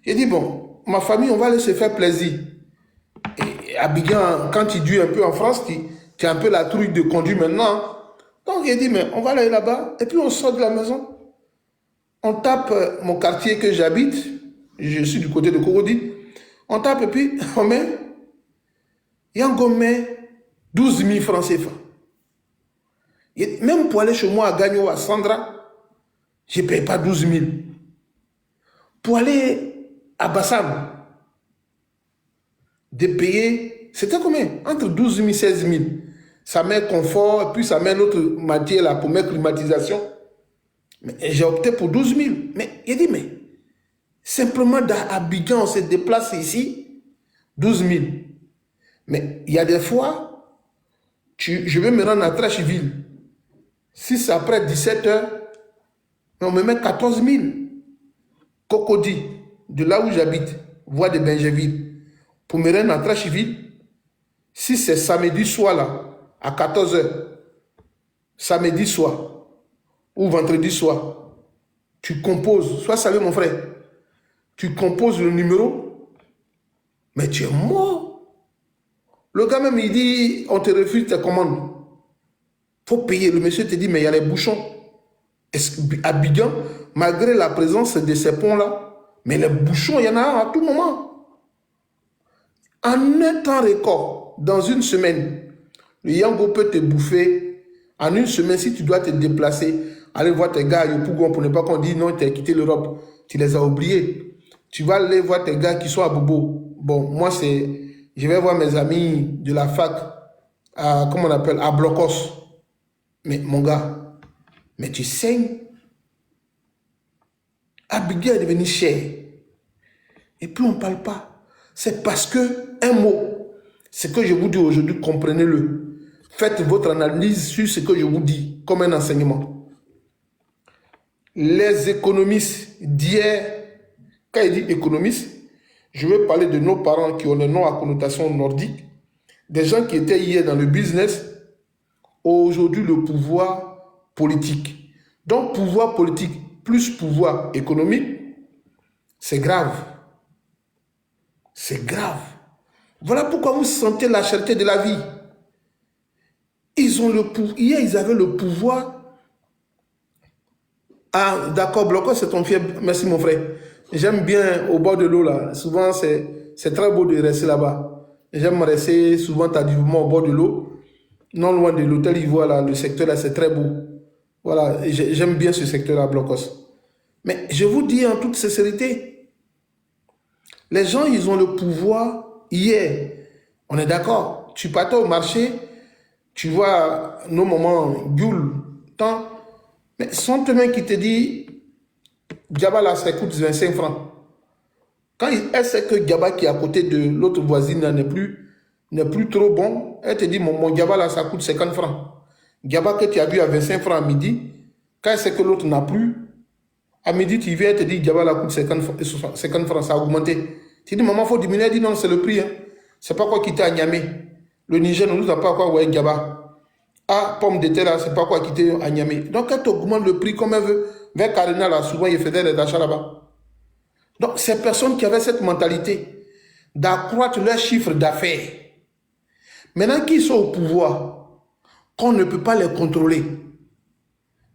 j'ai dit, bon, ma famille, on va aller se faire plaisir. Et Abidjan, quand tu vis un peu en France, tu as un peu la trouille de conduire maintenant. Donc j'ai dit, mais on va aller là-bas. Et puis on sort de la maison. On tape mon quartier que j'habite. Je suis du côté de Cocody. On tape et puis on met. Yango met 12 000 francs CFA. Et même pour aller chez moi à Gagno, à Sandra, je ne paye pas 12 000. Pour aller à Bassam, de payer, c'était combien? Entre 12 000 et 16 000. Ça met confort, et puis ça met l'autre matière là pour mettre climatisation. Mais j'ai opté pour 12 000. Mais il dit, mais simplement d'Abidjan, on se déplace ici, 12 000. Mais il y a des fois, je vais me rendre à Trècheville. Si c'est après 17 h, on me met 14 000. Cocody, de là où j'habite, voie de Benjeville. Pour me rendre à Trècheville, si c'est samedi soir là, à 14 h, samedi soir ou vendredi soir, tu composes, soit savez mon frère, tu composes le numéro, mais tu es mort. Le gars même il dit, on te refuse tes commandes. Il faut payer. Le monsieur te dit, mais il y a les bouchons. Abidjan, malgré la présence de ces ponts là, mais les bouchons, il y en a à tout moment. En un temps record, dans une semaine, le Yango peut te bouffer. En une semaine, si tu dois te déplacer, aller voir tes gars à Yopougon pour ne pas qu'on dise non, tu as quitté l'Europe, tu les as oubliés. Tu vas aller voir tes gars qui sont à Bobo. Bon, moi, je vais voir mes amis de la fac, comment on appelle, à Blocos. Mais mon gars, mais tu saignes. Abidjan est devenu cher. Et puis on ne parle pas. C'est parce que un mot, ce que je vous dis aujourd'hui, comprenez-le. Faites votre analyse sur ce que je vous dis comme un enseignement. Les économistes d'hier, quand il dit économistes, je veux parler de nos parents qui ont des noms à connotation nordique, des gens qui étaient hier dans le business, aujourd'hui le pouvoir politique. Donc pouvoir politique plus pouvoir économique, c'est grave. C'est grave. Voilà pourquoi vous sentez la cherté de la vie. Ils ont le pouvoir. Hier, ils avaient le pouvoir. Ah, d'accord, Bloco, c'est ton fier. Merci, mon frère. J'aime bien au bord de l'eau, là. Souvent, c'est très beau de rester là-bas. J'aime rester souvent tardivement au bord de l'eau. Non loin de l'hôtel Ivoire, là, le secteur, là, c'est très beau. Voilà, j'aime bien ce secteur-là, Blocos. Mais je vous dis en toute sincérité, les gens, ils ont le pouvoir. Hier, on est d'accord. Tu partais au marché, tu vois nos moments, Gul, tant. Mais son temin qui te dit, Diaba là, ça coûte 25 francs. Quand elle sait que Diaba qui est à côté de l'autre voisine n'est plus trop bon, elle te dit, mon Diaba là, ça coûte 50 francs. Diaba que tu as vu à 25 francs à midi, quand elle sait que l'autre n'a plus, à midi, tu viens, elle te dit, Diaba là coûte 50 francs, ça a augmenté. Tu dis, maman, il faut diminuer. Elle dit, non, c'est le prix. Hein. C'est pas quoi quitter à Niamey. Le Niger ne nous a pas quoi, ouais, Diaba. Ah, pomme de terre, là, c'est pas quoi quitter à Niamey. Donc, elle t'augmente le prix comme elle veut. Vers Carina, là, souvent, il faisait les achats là-bas. Donc, ces personnes qui avaient cette mentalité d'accroître leur chiffre d'affaires, maintenant qu'ils sont au pouvoir, qu'on ne peut pas les contrôler,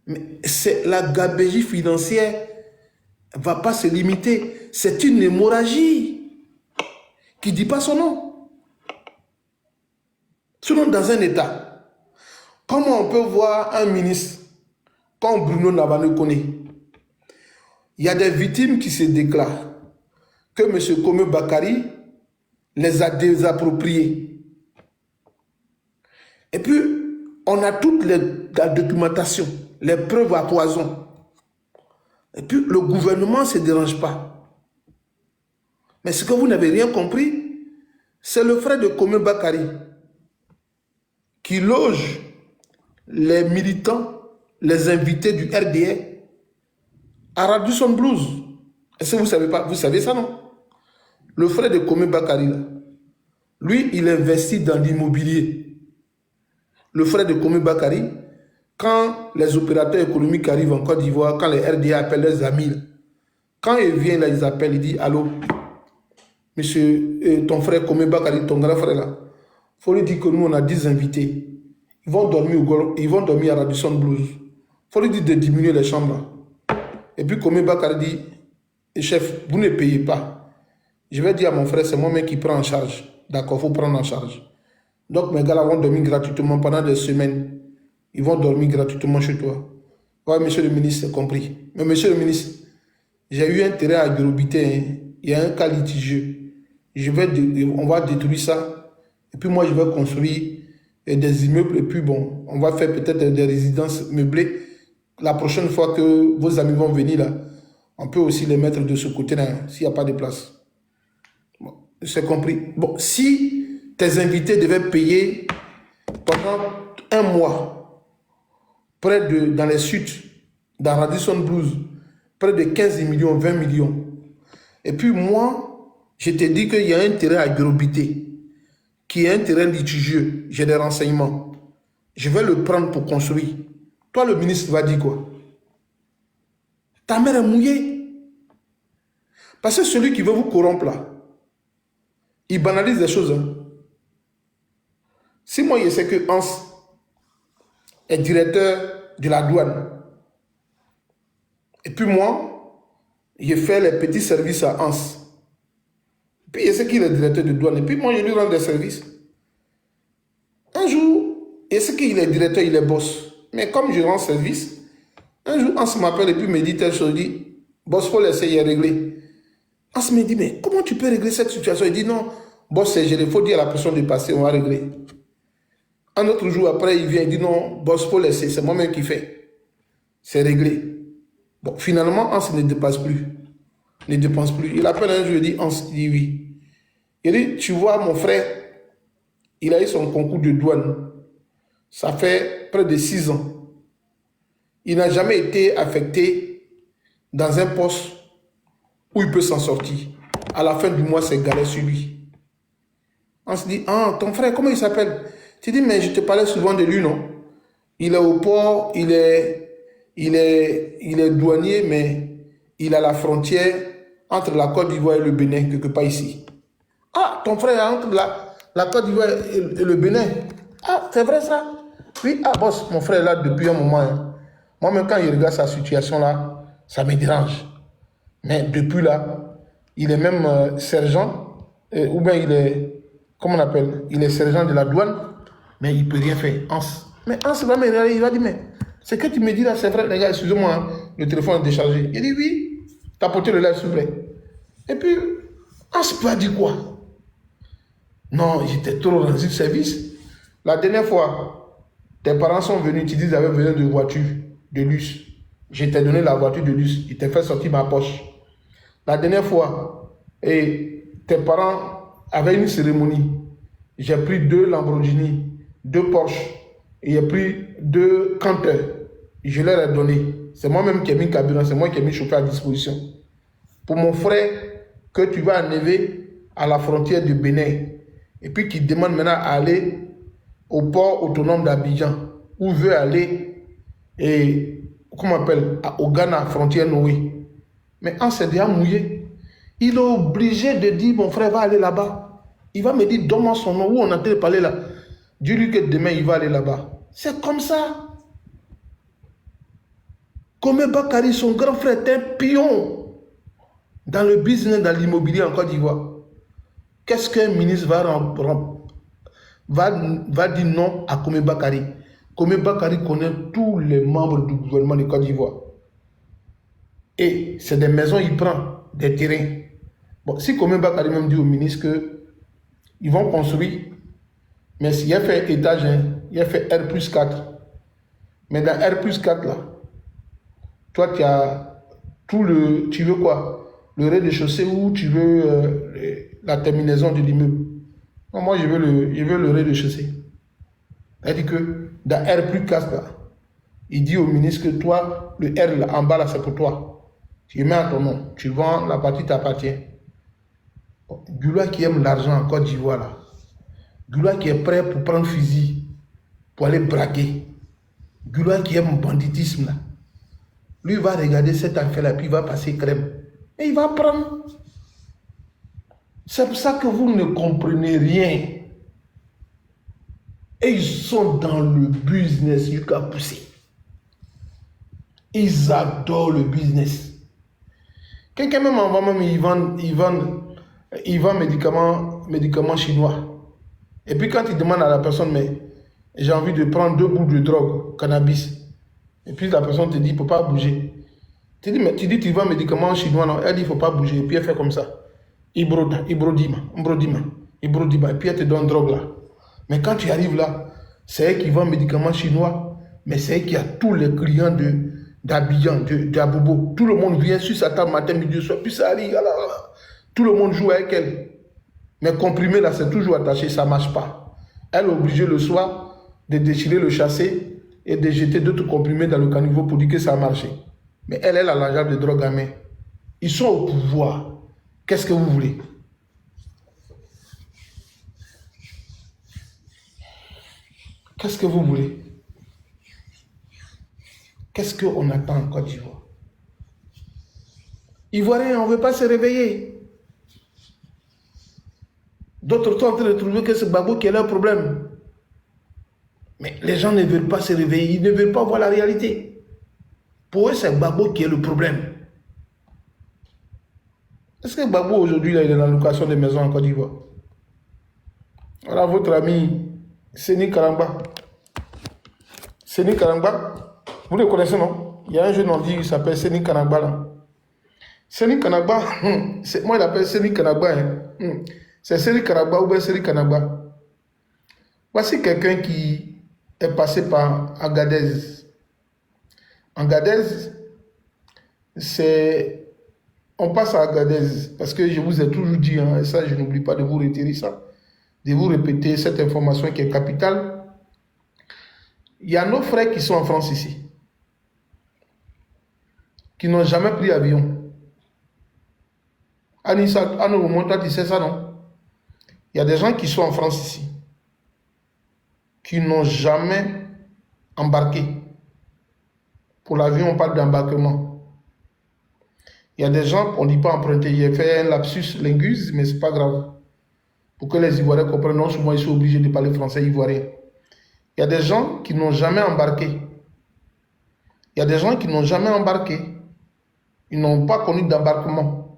mais c'est la gabegie financière ne va pas se limiter. C'est une hémorragie qui ne dit pas son nom. Sinon, dans un État, comment on peut voir un ministre comme Bruno Nabane connaît? Il y a des victimes qui se déclarent que M. Kome Bakari les a désappropriés. Et puis, on a toute la documentation, les preuves à poison. Et puis, le gouvernement ne se dérange pas. Mais ce que vous n'avez rien compris, c'est le frère de Kome Bakari qui loge les militants, les invités du RDR à Radisson Blues. Est-ce que vous savez pas? Vous savez ça, non? Le frère de Kome Bakari, là, lui, il investit dans l'immobilier. Le frère de Kome Bakari, quand les opérateurs économiques arrivent en Côte d'Ivoire, quand les RDA appellent leurs amis, quand ils viennent là, ils appellent, ils disent, allô, monsieur, ton frère Kome Bakari, ton grand frère là, il faut lui dire que nous, on a 10 invités. Ils vont dormir à Radisson Blues. Il faut lui dire de diminuer les chambres là. Et puis Kome Bakari dit, chef, vous ne payez pas. Je vais dire à mon frère, c'est moi-même qui prends en charge. D'accord, il faut prendre en charge. Donc mes gars là vont dormir gratuitement pendant des semaines. Ils vont dormir gratuitement chez toi. Ouais, monsieur le ministre, c'est compris. Mais monsieur le ministre, j'ai eu intérêt à Gurubité. Hein. Il y a un cas litigieux. On va détruire ça. Et puis moi, je vais construire des immeubles. Et puis bon, on va faire peut-être des résidences meublées. La prochaine fois que vos amis vont venir là, on peut aussi les mettre de ce côté-là, s'il n'y a pas de place. Bon, c'est compris. Bon, si tes invités devaient payer pendant un mois, dans les suites, dans Radisson Blues, près de 15 millions, 20 millions. Et puis moi, je te dis qu'il y a un terrain à Gurubité, qui est un terrain litigieux. J'ai des renseignements. Je vais le prendre pour construire. Toi, le ministre va dire quoi? Ta mère est mouillée. Parce que celui qui veut vous corrompre là, il banalise les choses. Hein. Si moi, je sais que Hans est directeur de la douane, et puis moi, je fais les petits services à Hans, Puis il sait qu'il est directeur de douane. Et puis moi, je lui rends des services. Un jour, il sait qu'il est directeur, il est boss. Mais comme je rends service, un jour, Hans m'appelle et puis me dit telle chose. Il dit, boss, il faut l'essayer de régler. Hans me dit, mais comment tu peux régler cette situation? Il dit, non, boss, c'est géré. Il faut dire à la personne de passer, on va régler. Un autre jour après, il vient, il dit, non, boss, il faut laisser. C'est moi-même qui fais. C'est réglé. Bon, finalement, Hans ne dépasse plus. Ne dépense plus. Il appelle un jour, il dit, Hans, il dit oui. Il dit, tu vois, mon frère, il a eu son concours de douane. Ça fait près de 6 ans. Il n'a jamais été affecté dans un poste où il peut s'en sortir. À la fin du mois, c'est galère sur lui. On se dit, ah, ton frère, comment il s'appelle? Tu dis, mais je te parlais souvent de lui, non? Il est au port, il est douanier, mais il a la frontière entre la Côte d'Ivoire et le Bénin, quelque part ici. Ah, ton frère est entre la Côte d'Ivoire et le Bénin. Ah, c'est vrai ça? Oui, ah, boss, mon frère est là depuis un moment. Hein. Moi-même, quand il regarde sa situation là, ça me dérange. Mais depuis là, il est même sergent, ou bien il est, comment on appelle, il est sergent de la douane, mais il ne peut rien faire. Mais Hans va me regarder, il va dire, mais ce que tu me dis là, c'est vrai, les gars, excusez-moi, hein, le téléphone est déchargé. Il dit, oui, tapotez le live, s'il vous plaît. Et puis, Hans va dire quoi? Non, j'étais trop dans le service. La dernière fois, tes parents sont venus, tu dis qu'ils avaient besoin de voiture de luxe. Je t'ai donné la voiture de luxe, ils t'ont fait sortir ma poche. La dernière fois, et tes parents avaient une cérémonie. J'ai pris 2 Lamborghini, 2 Porsche, et j'ai pris 2 Canter. Je leur ai donné. C'est moi-même qui ai mis le carburant, c'est moi qui ai mis le chauffeur à disposition. Pour mon frère, que tu vas enlever à la frontière du Bénin, et puis qui demande maintenant à aller au port autonome d'Abidjan, où veut aller, et comment on appelle, au Ghana, frontière Noé. Mais Hans s'est déjà mouillé. Il est obligé de dire, mon frère va aller là-bas. Il va me dire, donne-moi son nom, où on a parlé là. Dis-lui que demain, il va aller là-bas. C'est comme ça. Comme Bakary, son grand frère, est un pion dans le business, dans l'immobilier en Côte d'Ivoire. Qu'est-ce qu'un ministre va dire non à Kome Bakary? Kome Bakary connaît tous les membres du gouvernement de Côte d'Ivoire. Et c'est des maisons, il prend, des terrains. Bon, si Kome Bakary même dit au ministre qu'ils vont construire, mais s'il a fait étage, il a fait R+4. Mais dans R+4, là, toi, tu as tout le... Tu veux quoi? Le rez-de-chaussée ou tu veux la terminaison de l'immeuble? Non, moi, je veux le rez-de-chaussée. C'est-à-dire que dans R+4, là, il dit au ministre que toi, le R là, en bas, là, c'est pour toi. Tu mets à ton nom. Tu vends, la partie t'appartient. Bon, Gula qui aime l'argent en Côte d'Ivoire, là. Gula qui est prêt pour prendre fusil, pour aller braquer. Gula qui aime le banditisme, là. Lui va regarder cette affaire-là, puis il va passer crème. Et il va prendre. C'est pour ça que vous ne comprenez rien. Et ils sont dans le business jusqu'à pousser. Ils adorent le business. Quelqu'un même en vend, ils vendent médicaments chinois. Et puis quand il demande à la personne, mais j'ai envie de prendre 2 bouts de drogue, cannabis. Et puis la personne te dit, il ne faut pas bouger. Tu dis, mais tu vends médicaments chinois, non? Elle dit, il ne faut pas bouger. Et puis elle fait comme ça. Ibrodima. Et puis elle te donne drogue là. Mais quand tu arrives là, c'est elle qui vend médicaments chinois, mais c'est elle qui a tous les clients d'Abidjan, d'Abobo. Tout le monde vient sur sa table matin, midi, soir, puis ça arrive. Tout le monde joue avec elle. Mais comprimé là, c'est toujours attaché, ça ne marche pas. Elle est obligée le soir de déchirer le chassé et de jeter d'autres comprimés dans le caniveau pour dire que ça a marché. Mais elle a l'argent de drogue à main. Ils sont au pouvoir. Qu'est-ce que vous voulez? Qu'est-ce que vous voulez? Qu'est-ce qu'on attend en Côte d'Ivoire? Ivoiriens, on ne veut pas se réveiller. D'autres sont en train de trouver que c'est Gbagbo qui est leur problème. Mais les gens ne veulent pas se réveiller, ils ne veulent pas voir la réalité. Pour eux, c'est Gbagbo qui est le problème. Est-ce que Gbagbo aujourd'hui, il est dans la location des maisons en Côte d'Ivoire? Voilà votre ami Séni Karangba. Séni Karangba, vous le connaissez, non? Il y a un jeune qui s'appelle Séni Karangba là. Séni Karangba, moi il appelle Séni Karangba. Hein. C'est Séni Karangba ou bien Séni Karangba. Voici quelqu'un qui est passé par Agadez. Agadez, c'est... On passe à Agadez, parce que je vous ai toujours dit, hein, et ça je n'oublie pas de vous retirer ça, de vous répéter cette information qui est capitale. Il y a nos frères qui sont en France ici, qui n'ont jamais pris avion. Anissa, à nous toi tu sais ça, non? Il y a des gens qui sont en France ici, qui n'ont jamais embarqué. Pour l'avion, on parle d'embarquement. Il y a des gens, on ne dit pas emprunter. J'ai fait un lapsus linguiste, mais ce n'est pas grave. Pour que les Ivoiriens comprennent, non seulement ils sont obligés de parler français ivoirien. Il y a des gens qui n'ont jamais embarqué. Il y a des gens qui n'ont jamais embarqué. Ils n'ont pas connu d'embarquement.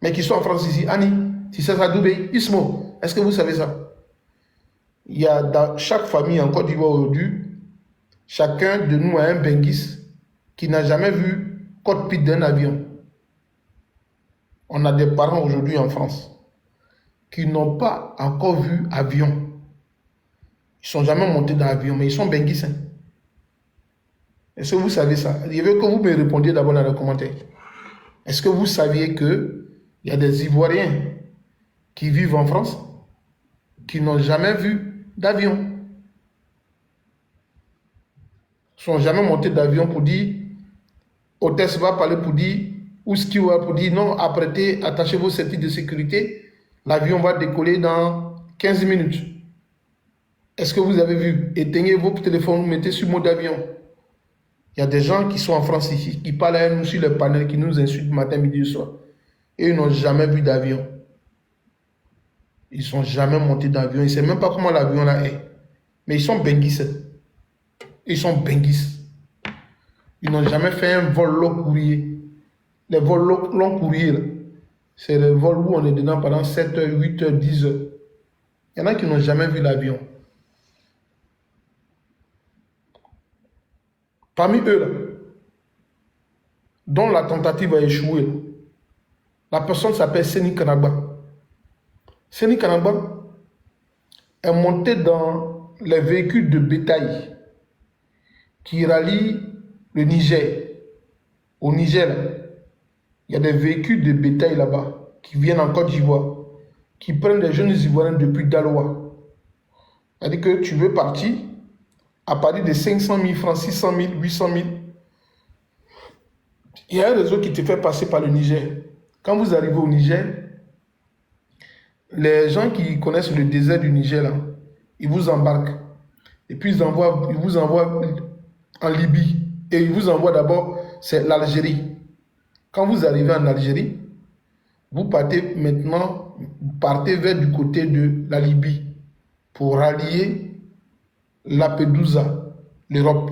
Mais qui sont en France ici. Annie, si c'est ça, Doubé, Ismo, est-ce que vous savez ça? Il y a dans chaque famille en Côte d'Ivoire aujourd'hui, chacun de nous a un benguis qui n'a jamais vu cockpit d'un avion. On a des parents aujourd'hui en France qui n'ont pas encore vu avion. Ils ne sont jamais montés dans l'avion, mais ils sont benguis. Hein. Est-ce que vous savez ça? Je veux que vous me répondiez d'abord dans les commentaires. Est-ce que vous saviez qu'il y a des Ivoiriens qui vivent en France qui n'ont jamais vu d'avion? Ils ne sont jamais montés d'avion pour dire, hôtesse va parler pour dire, ou steward pour dire non, apprêtez, attachez vos ceintures de sécurité, l'avion va décoller dans 15 minutes. Est-ce que vous avez vu? Éteignez vos téléphones, mettez sur mode avion. Il y a des gens qui sont en France ici, qui parlent à nous sur le panel, qui nous insultent matin, midi et soir. Et ils n'ont jamais vu d'avion. Ils ne sont jamais montés d'avion. Ils ne savent même pas comment l'avion là est. Mais ils sont benguis. Ils sont benguis. Ils n'ont jamais fait un vol long courrier. Les vols long courrier, c'est les vols où on est dedans pendant 7 heures, 8 heures, 10 heures. Il y en a qui n'ont jamais vu l'avion. Parmi eux, là, dont la tentative a échoué, la personne s'appelle Séni Karangba. Séni Karangba est monté dans les véhicules de bétail qui rallient le Niger. Au Niger, là, il y a des véhicules de bétail là-bas qui viennent en Côte d'Ivoire, qui prennent des jeunes Ivoiriens depuis Daloa. C'est-à-dire que tu veux partir à partir de 500 000 francs, 600 000, 800 000. Il y a un réseau qui te fait passer par le Niger. Quand vous arrivez au Niger, les gens qui connaissent le désert du Niger, là, ils vous embarquent. Et puis ils vous envoient en Libye. Et ils vous envoient d'abord, c'est l'Algérie. Quand vous arrivez en Algérie, vous partez maintenant, vers du côté de la Libye pour rallier Lampedusa, l'Europe.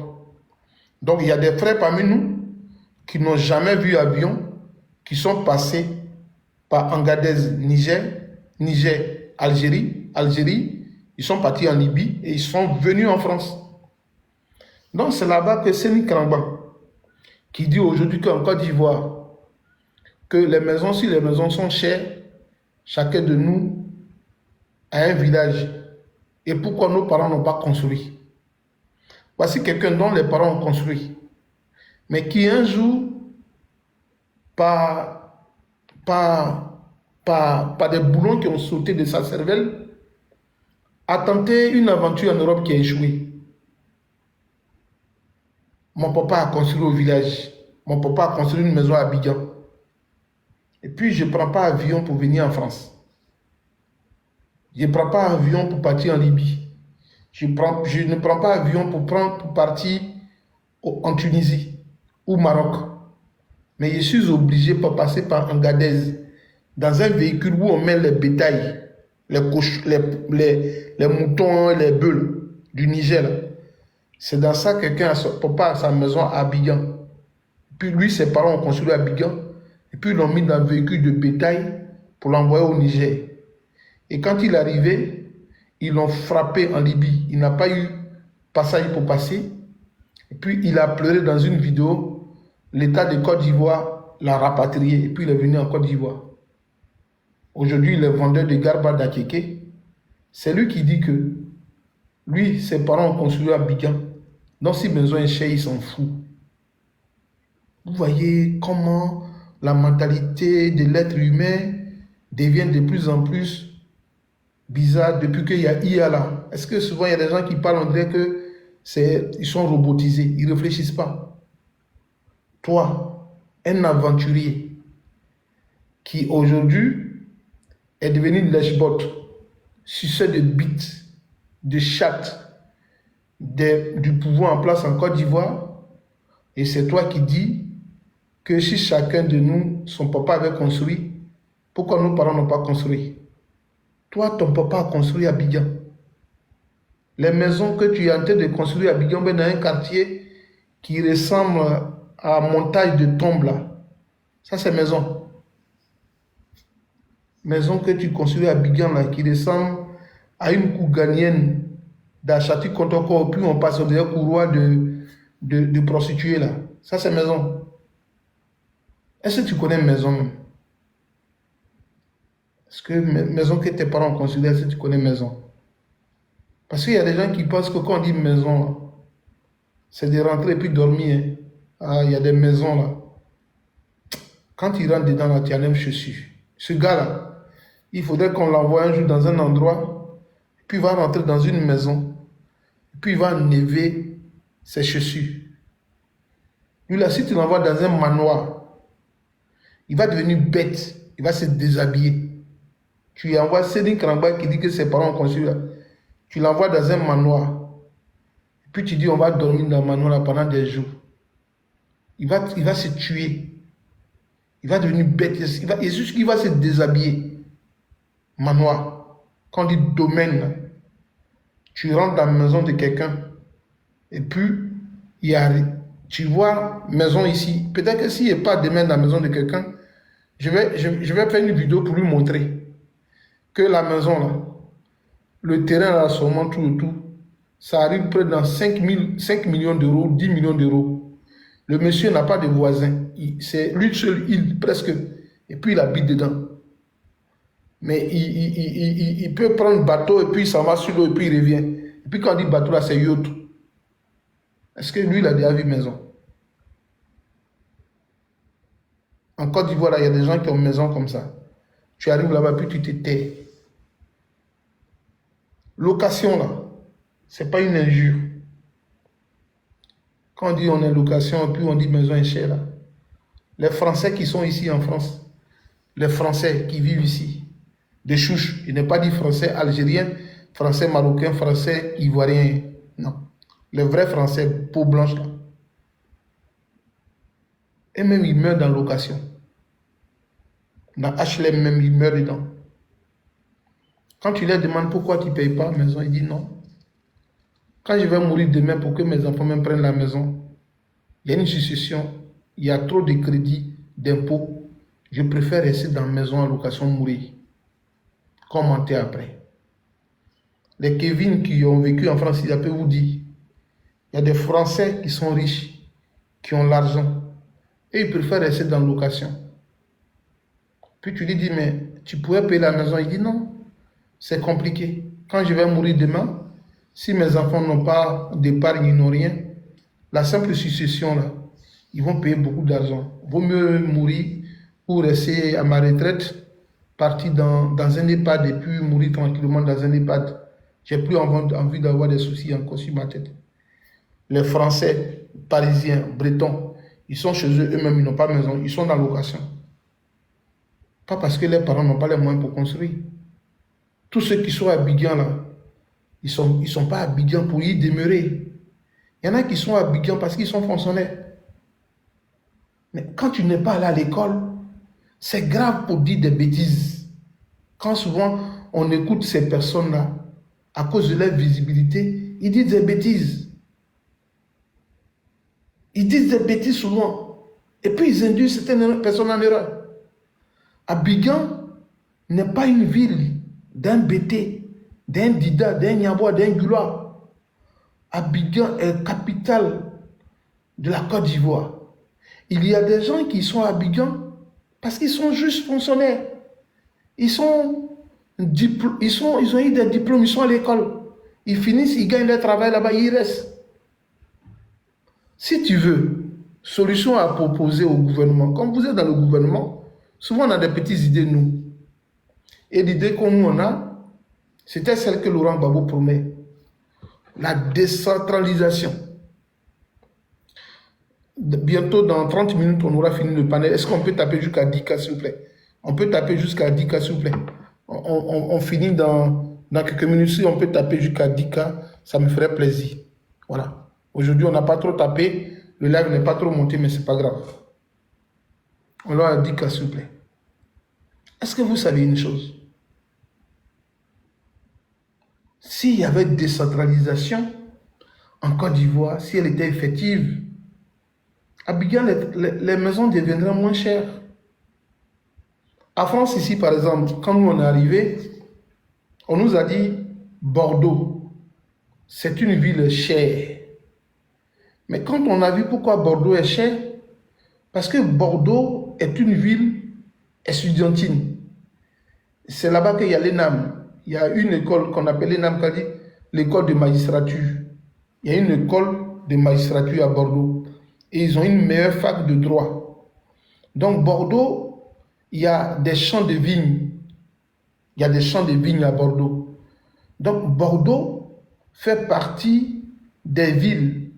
Donc il y a des frères parmi nous qui n'ont jamais vu avion, qui sont passés par Agadez, Niger, Algérie, ils sont partis en Libye et ils sont venus en France. Donc c'est là-bas que Séni Karangba, qui dit aujourd'hui qu'en Côte d'Ivoire, que les maisons, si les maisons sont chères, chacun de nous a un village. Et pourquoi nos parents n'ont pas construit? Voici quelqu'un dont les parents ont construit, mais qui un jour, par des boulons qui ont sauté de sa cervelle, a tenté une aventure en Europe qui a échoué. Mon papa a construit au village. Mon papa a construit une maison à Abidjan. Et puis, je ne prends pas avion pour venir en France. Je ne prends pas avion pour partir en Libye. Je ne prends pas avion pour partir en Tunisie ou Maroc. Mais je suis obligé de passer par Agadez, dans un véhicule où on met les bétails, les moutons, les bœufs du Niger. C'est dans ça que quelqu'un a son papa a sa maison à Abidjan. Puis lui, ses parents ont construit à Abidjan. Et puis ils l'ont mis dans un véhicule de bétail pour l'envoyer au Niger. Et quand il est arrivé, ils l'ont frappé en Libye. Il n'a pas eu passage pour passer. Et puis il a pleuré dans une vidéo. L'État de Côte d'Ivoire l'a rapatrié. Et puis il est venu en Côte d'Ivoire. Aujourd'hui, il est vendeur de Garba d'Akeke. C'est lui qui dit que lui, ses parents ont construit à Abidjan. Donc si besoin est cher, il s'en fout. Vous voyez comment la mentalité de l'être humain devient de plus en plus bizarre depuis qu'il y a IA là. Est-ce que souvent il y a des gens qui parlent, on dirait qu'ils sont robotisés, ils ne réfléchissent pas. Toi, un aventurier qui aujourd'hui est devenu lèche-bot, succès de bits, de chat, du pouvoir en place en Côte d'Ivoire, et c'est toi qui dis que si chacun de nous, son papa avait construit, pourquoi nos parents n'ont pas construit? Toi, ton papa a construit à Abidjan. Les maisons que tu es en train de construire à Abidjan, dans un quartier qui ressemble à un montage de tombes là. Ça, c'est maison. Maison que tu construis à Abidjan là, qui ressemble à une Kouganienne d'Achati Kotoko, puis on passe au dernier couloir de prostituées là. Ça, c'est maison. Est-ce que tu connais maison même? Est-ce que maison que tes parents considèrent, est-ce que tu connais maison? Parce qu'il y a des gens qui pensent que quand on dit maison, c'est de rentrer et puis dormir. Hein. Ah, il y a des maisons là. Quand il rentre dedans, là, tu as même chaussures. Ce gars-là, il faudrait qu'on l'envoie un jour dans un endroit, puis il va rentrer dans une maison, puis il va enlever ses chaussures. Lui là, si tu l'envoies dans un manoir, il va devenir bête, il va se déshabiller. Tu lui envoies Céline Krangba qui dit que ses parents ont construit là. Tu l'envoies dans un manoir. Et puis tu dis on va dormir dans le manoir là pendant des jours. Il va se tuer. Il va devenir bête. Et juste qu'il va se déshabiller. Manoir. Quand on dit domaine, là, tu rentres dans la maison de quelqu'un. Et puis, tu vois maison ici. Peut-être que s'il n'y a pas de main dans la maison de quelqu'un, je vais faire une vidéo pour lui montrer que la maison là, le terrain là, sûrement tout le tout, ça arrive près dans 5 millions d'euros, 10 millions d'euros. Le monsieur n'a pas de voisin. C'est lui seul, presque. Et puis il habite dedans. Mais il peut prendre un bateau et puis il s'en va sur l'eau et puis il revient. Et puis quand on dit bateau là, c'est yacht. Est-ce que lui, il a déjà vu maison? En Côte d'Ivoire, il y a des gens qui ont une maison comme ça. Tu arrives là-bas, puis tu te tais. Location, là, ce n'est pas une injure. Quand on dit on est location, puis on dit maison est chère, là. Les Français qui sont ici en France, les Français qui vivent ici, des chouches, il n'est pas dit français algérien, français marocain, français ivoirien. Non. Les vrais Français, peau blanche, là. Et même ils meurent dans location. Dans HLM même, ils meurent dedans. Quand tu leur demandes pourquoi tu ne payes pas la maison, ils disent non. Quand je vais mourir demain pour que mes enfants me prennent la maison, il y a une succession, il y a trop de crédits, d'impôts. Je préfère rester dans la maison en location mourir. Commentez après. Les Kevin qui ont vécu en France, ils peuvent vous dire, il y a des Français qui sont riches, qui ont l'argent, et ils préfèrent rester dans la location. Puis tu lui dis, mais tu pourrais payer la maison. Il dit non. C'est compliqué. Quand je vais mourir demain, si mes enfants n'ont pas d'épargne, ils n'ont rien, la simple succession, là, ils vont payer beaucoup d'argent. Vaut mieux mourir ou rester à ma retraite, partir dans un EHPAD et puis mourir tranquillement dans un EHPAD. J'ai plus envie d'avoir des soucis encore sur ma tête. Les Français, Parisiens, Bretons, ils sont chez eux-mêmes, ils n'ont pas de maison, ils sont dans la location. Pas parce que les parents n'ont pas les moyens pour construire. Tous ceux qui sont à Abidjan, là, ils sont pas à Abidjan pour y demeurer. Il y en a qui sont à Abidjan parce qu'ils sont fonctionnaires. Mais quand tu n'es pas allé à l'école, c'est grave pour dire des bêtises. Quand souvent on écoute ces personnes-là, à cause de leur visibilité, ils disent des bêtises. Ils disent des bêtises souvent. Et puis ils induisent certaines personnes en erreur. Abidjan n'est pas une ville d'un Bété, d'un Dida, d'un Niabois, d'un Gula. Abidjan est capitale de la Côte d'Ivoire. Il y a des gens qui sont à Abidjan parce qu'ils sont juste fonctionnaires. Ils ont eu des diplômes, ils sont à l'école. Ils finissent, ils gagnent leur travail là-bas, ils restent. Si tu veux, solution à proposer au gouvernement. Comme vous êtes dans le gouvernement, souvent on a des petites idées, nous. Et l'idée qu'on nous en a, c'était celle que Laurent Gbagbo promet. La décentralisation. Bientôt, dans 30 minutes, on aura fini le panel. Est-ce qu'on peut taper jusqu'à 10 cas, s'il vous plaît? On peut taper jusqu'à 10 cas, s'il vous plaît. On finit dans quelques minutes. Si on peut taper jusqu'à 10 cas, ça me ferait plaisir. Voilà. Aujourd'hui, on n'a pas trop tapé. Le live n'est pas trop monté, mais ce n'est pas grave. On leur a 10 cas, s'il vous plaît. Est-ce que vous savez une chose? S'il y avait décentralisation en Côte d'Ivoire, si elle était effective, Abidjan, les maisons deviendraient moins chères. En France, ici, par exemple, quand nous on est arrivés, on nous a dit Bordeaux, c'est une ville chère. Mais quand on a vu pourquoi Bordeaux est cher, parce que Bordeaux est une ville estudiantine. C'est là-bas qu'il y a l'ENAM. Il y a une école qu'on appelle l'ENAM, l'école de magistrature. Il y a une école de magistrature à Bordeaux. Et ils ont une meilleure fac de droit. Donc Bordeaux, il y a des champs de vignes. Il y a des champs de vignes à Bordeaux. Donc Bordeaux fait partie des villes.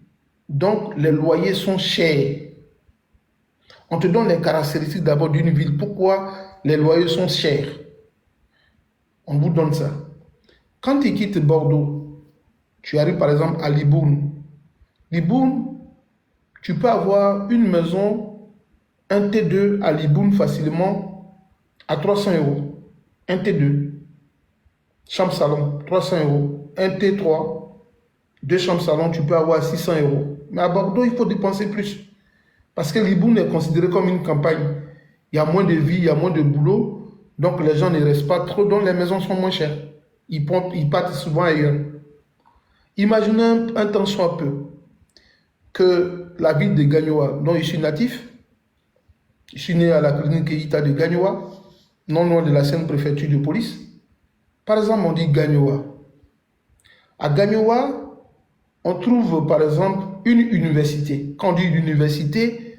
Donc les loyers sont chers. On te donne les caractéristiques d'abord d'une ville. Pourquoi les loyers sont chers? On vous donne ça. Quand tu quittes Bordeaux, tu arrives par exemple à Libourne. Libourne, tu peux avoir une maison, un T2 à Libourne facilement à 300 €. Un T2. Chambre salon, 300 €. Un T3, deux chambres salon, tu peux avoir 600 €. Mais à Bordeaux, il faut dépenser plus. Parce que Libourne est considéré comme une campagne. Il y a moins de vie, il y a moins de boulot. Donc les gens ne restent pas trop, donc les maisons sont moins chères. Ils partent souvent ailleurs. Imaginez un temps soit peu que la ville de Gagnoa, dont je suis natif, je suis né à la clinique Keïta de Gagnoa, non loin de la Seine préfecture de police. Par exemple, on dit Gagnoa. À Gagnoa, on trouve par exemple une université. Quand on dit université,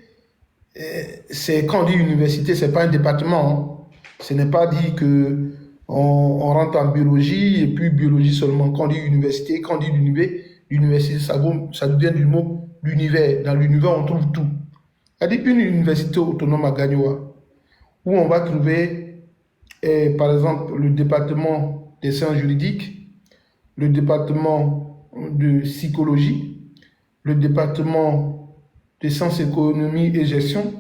quand on dit université, ce n'est pas un département. Hein. Ce n'est pas dit que on rentre en biologie et puis biologie seulement. Quand on dit université, quand on dit l'université, ça devient du mot l'univers. Dans l'univers, on trouve tout. C'est-à-dire une université autonome à Gagnoa, où on va trouver, par exemple, le département des sciences juridiques, le département de psychologie, le département des sciences économie et gestion.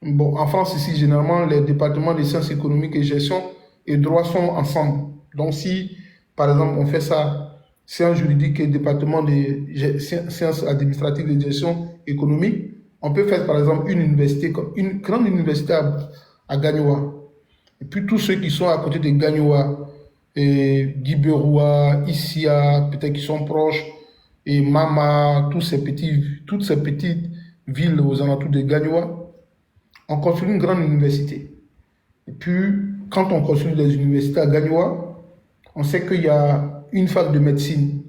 Bon, en France, ici, généralement, les départements des sciences économiques et gestion et droit sont ensemble. Donc, si, par exemple, on fait ça, sciences juridiques et département des sciences administratives et de gestion économique, on peut faire, par exemple, une université, une grande université à Gagnoa. Et puis, tous ceux qui sont à côté de Gagnoa, Guibéroua, Issia, peut-être qui sont proches, et Mama, toutes ces petites villes aux alentours de Gagnoa, on construit une grande université. Et puis, quand on construit des universités à Gagnoa, on sait qu'il y a une fac de médecine.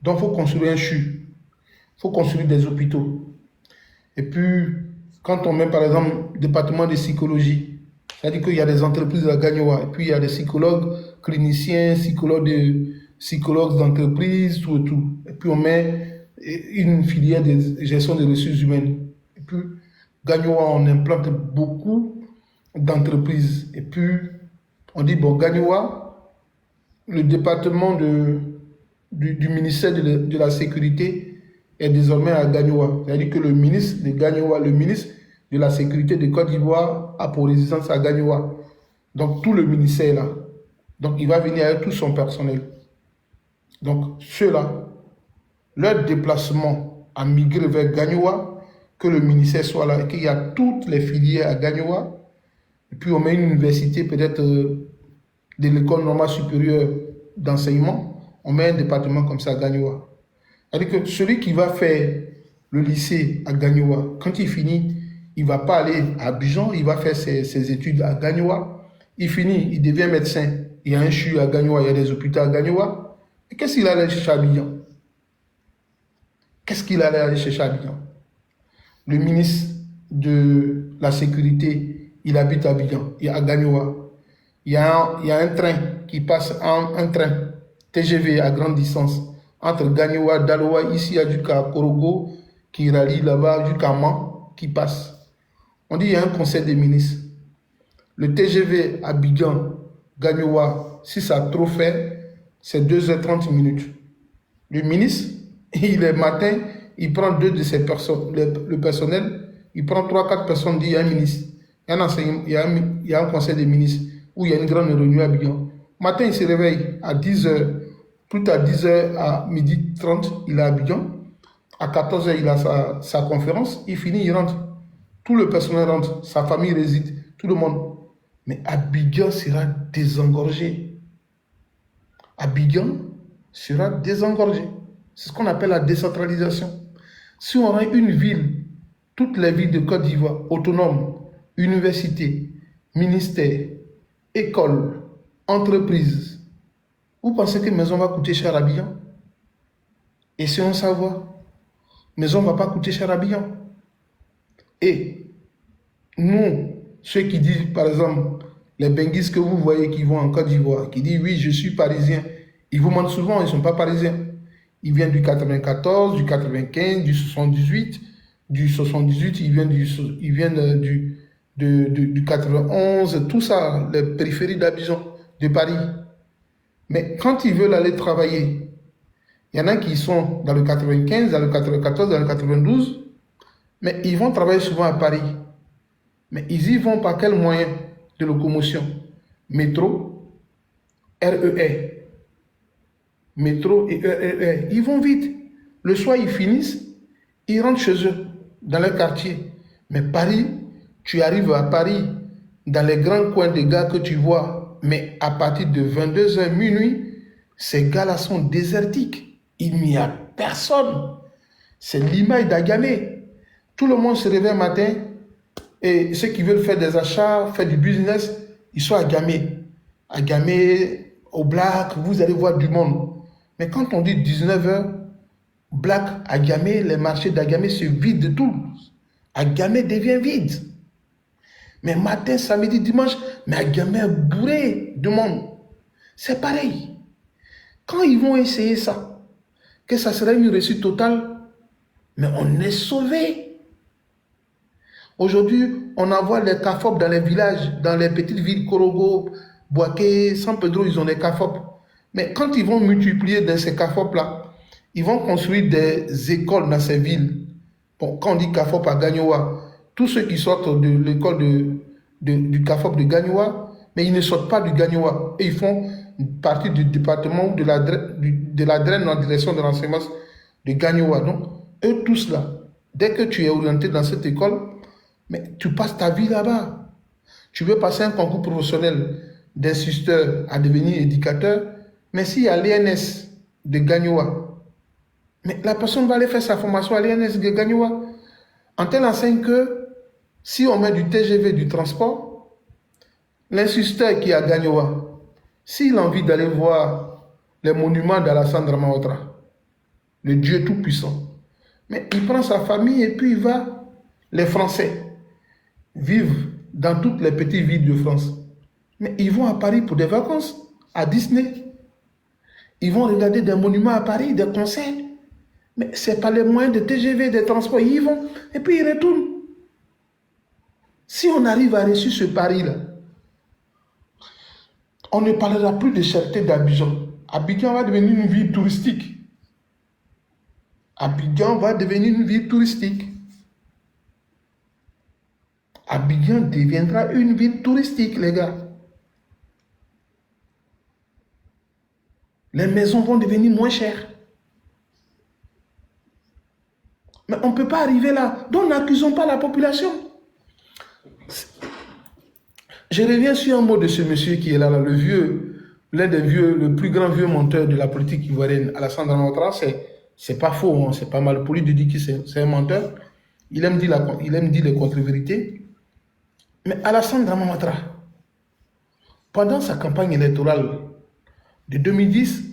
Donc, il faut construire un CHU. Il faut construire des hôpitaux. Et puis, quand on met, par exemple, le département de psychologie, c'est-à-dire qu'il y a des entreprises à Gagnoa. Et puis, il y a des psychologues cliniciens, psychologues d'entreprise, tout et tout. Et puis, on met une filière de gestion des ressources humaines. Et puis, Gagnoa, on implante beaucoup d'entreprises. Et puis, on dit, bon, Gagnoa, le département du ministère de la Sécurité est désormais à Gagnoa. C'est-à-dire que le ministre de Gagnoa, le ministre de la Sécurité de Côte d'Ivoire a pour résidence à Gagnoa. Donc, tout le ministère est là. Donc, il va venir avec tout son personnel. Donc, ceux-là, leur déplacement à migrer vers Gagnoa, que le ministère soit là et qu'il y a toutes les filières à Gagnoa, Et puis on met une université peut-être de l'école normale supérieure d'enseignement, on met un département comme ça à Gagnoa. C'est-à-dire que celui qui va faire le lycée à Gagnoa, quand il finit, il ne va pas aller à Abidjan, il va faire ses études à Gagnoa. Il finit, il devient médecin. Il y a un CHU à Gagnoa, il y a des hôpitaux à Gagnoa. Et qu'est-ce qu'il allait chercher à Abidjan? Qu'est-ce qu'il allait aller chercher à Abidjan? Le ministre de la Sécurité, il habite à Abidjan, il est à Gagnoa. Il y a un train qui passe, un train TGV à grande distance entre Gagnoa, Daloa, ici à jusqu'à Korogo, qui rallie là-bas jusqu'à Man, qui passe. On dit qu'il y a un conseil des ministres. Le TGV Abidjan, Gagnoa, si ça a trop fait, c'est 2h30 minutes. Le ministre, il est matin, il prend deux de ses personnes, le personnel, il prend 3-4 personnes, dit il y a un ministre, il y a un enseignant, il y a un conseil des ministres, où il y a une grande réunion à Abidjan. Matin, il se réveille à 10h, plus tard 10h à 12h30, il est à Abidjan. À 14h, il a sa conférence, il finit, il rentre. Tout le personnel rentre, sa famille réside, tout le monde. Mais Abidjan sera désengorgé. Abidjan sera désengorgé. C'est ce qu'on appelle la décentralisation. Si on rend une ville, toutes les villes de Côte d'Ivoire, autonomes, universités, ministères, écoles, entreprises, vous pensez que maison va coûter cher à Abidjan? Essayons de savoir. Maison ne va pas coûter cher à Abidjan. Et nous, ceux qui disent, par exemple, les benguistes que vous voyez qui vont en Côte d'Ivoire, qui disent oui, je suis parisien, ils vous mentent souvent, ils ne sont pas parisiens. Ils viennent du 94, du 95, du 78, ils viennent du 91, tout ça, les périphéries d'Abidjan, de Paris. Mais quand ils veulent aller travailler, il y en a qui sont dans le 95, dans le 94, dans le 92, mais ils vont travailler souvent à Paris. Mais ils y vont par quel moyen de locomotion? Métro, RER. Métro et RER. Ils vont vite. Le soir, ils finissent, ils rentrent chez eux, dans leur quartier. Mais Paris, tu arrives à Paris, dans les grands coins de gare que tu vois, mais à partir de 22h minuit, ces gars-là sont désertiques. Il n'y a personne. C'est l'image d'Agamé. Tout le monde se réveille le matin et ceux qui veulent faire des achats, faire du business, ils sont à Gamé. À Gamé, au Black, vous allez voir du monde. Mais quand on dit 19h, Black, Agamé, les marchés d'Agamé se vident de tout. Agamé devient vide. Mais matin, samedi, dimanche, mais Agamé est bourré de monde. C'est pareil. Quand ils vont essayer ça, que ça sera une réussite totale, mais on est sauvé. Aujourd'hui, on envoie les CAFOP dans les villages, dans les petites villes, Korogo, Boaké, San Pedro, ils ont des CAFOP. Mais quand ils vont multiplier dans ces CAFOP-là, ils vont construire des écoles dans ces villes. Bon, quand on dit CAFOP à Gagnoa, tous ceux qui sortent de l'école du CAFOP de Gagnoa, mais ils ne sortent pas du Gagnoa. Et ils font partie du département de la DREN en direction de l'enseignement de Gagnoa. Donc, eux tous là, dès que tu es orienté dans cette école, mais tu passes ta vie là-bas. Tu veux passer un concours professionnel d'instituteur à devenir éducateur, mais s'il y a l'ENS de Gagnoa, mais la personne va aller faire sa formation à l'ENS de Gagnoa. En telle enseigne que si on met du TGV, du transport, l'instituteur qui est à Gagnoa, s'il a envie d'aller voir les monuments d'Alassane Dramane Ouattara, le Dieu Tout-Puissant, mais il prend sa famille et puis il va. Les Français vivent dans toutes les petites villes de France. Mais ils vont à Paris pour des vacances, à Disney. Ils vont regarder des monuments à Paris, des concerts. Mais ce n'est pas les moyens de TGV, des transports. Ils y vont et puis ils retournent. Si on arrive à réussir ce pari-là, on ne parlera plus de cherté d'Abidjan. Abidjan va devenir une ville touristique. Abidjan va devenir une ville touristique. Abidjan deviendra une ville touristique, les gars. Les maisons vont devenir moins chères. Mais on ne peut pas arriver là. Donc n'accusons pas la population. Je reviens sur un mot de ce monsieur qui est là, le vieux, l'un des vieux, le plus grand vieux menteur de la politique ivoirienne, Alassane Dramane Ouattara. C'est pas faux, hein, c'est pas mal poli de dire que c'est un menteur. Il aime dire les contre-vérités. Mais Alassane Dramane Ouattara, pendant sa campagne électorale de 2010,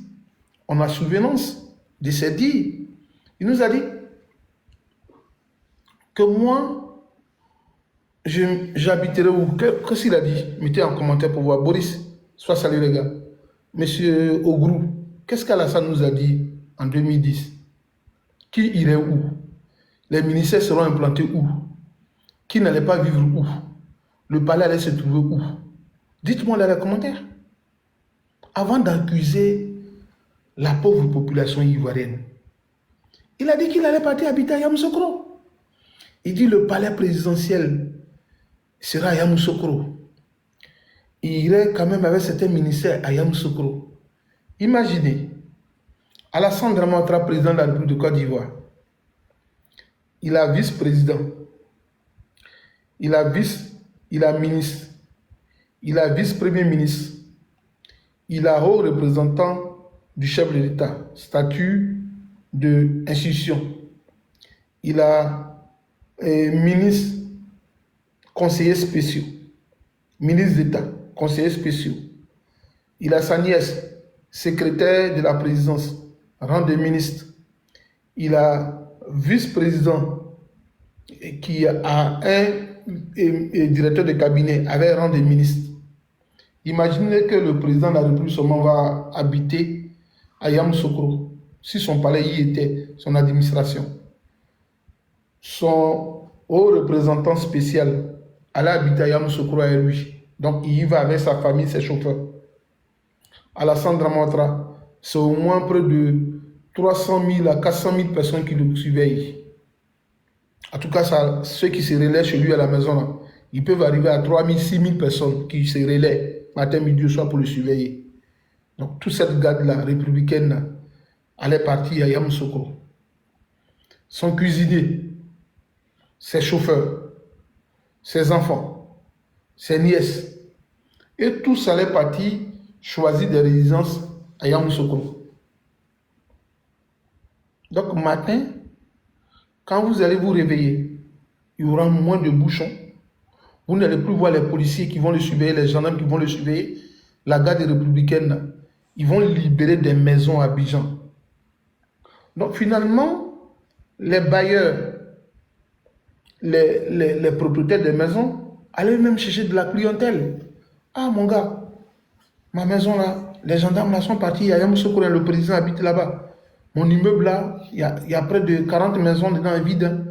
on a souvenance de ses dires. Il nous a dit que moi, j'habiterai où? Qu'est-ce qu'il a dit? Mettez en commentaire pour voir. Boris, soit salut les gars. Monsieur Ogrou, qu'est-ce qu'Alassane nous a dit en 2010? Qui irait où? Les ministères seront implantés où? Qui n'allait pas vivre où? Le palais allait se trouver où? Dites-moi dans les commentaires. Avant d'accuser la pauvre population ivoirienne, il a dit qu'il allait partir habiter à Yamoussoukro. Il dit le palais présidentiel sera à Yamoussoukro. Il irait quand même avec certains ministères à Yamoussoukro. Imaginez, Alassane Dramane Ouattara, président de la République de Côte d'Ivoire, il a vice-président, il a ministre, il a vice-premier ministre, il a haut représentant du chef de l'État, statut de institution. Il a ministre, conseiller spéciaux, ministre d'État, conseiller spéciaux. Il a sa nièce, secrétaire de la présidence, rang de ministre. Il a vice-président qui a un directeur de cabinet avec rang de ministre. Imaginez que le président de la République seulement va habiter à Yamoussoukro, si son palais y était, son administration. Son haut représentant spécial allait habiter à Yamoussoukro avec lui. Donc il y va avec sa famille, ses chauffeurs. Alassane Dramane Ouattara, c'est au moins près de 300 000 à 400 000 personnes qui le surveillent. En tout cas, ça, ceux qui se relaient chez lui à la maison, là, ils peuvent arriver à 3 000, 6 000 personnes qui se relaient matin, midi, soir pour le surveiller. Donc, toute cette garde-là, républicaine, là, allait partir à Yamoussoukro. Son cuisinier, ses chauffeurs, ses enfants, ses nièces, et tous allaient partir choisir des résidences à Yamoussoukro. Donc, matin, quand vous allez vous réveiller, il y aura moins de bouchons. Vous n'allez plus voir les policiers qui vont le surveiller, les gendarmes qui vont le surveiller, la garde républicaine. Ils vont libérer des maisons à Abidjan. Donc finalement, les bailleurs, les propriétaires des maisons allaient même chercher de la clientèle. Ah mon gars, ma maison là, les gendarmes là sont partis, il y a Yamoussoukro, le président habite là-bas. Mon immeuble là, il y a près de 40 maisons dedans vides.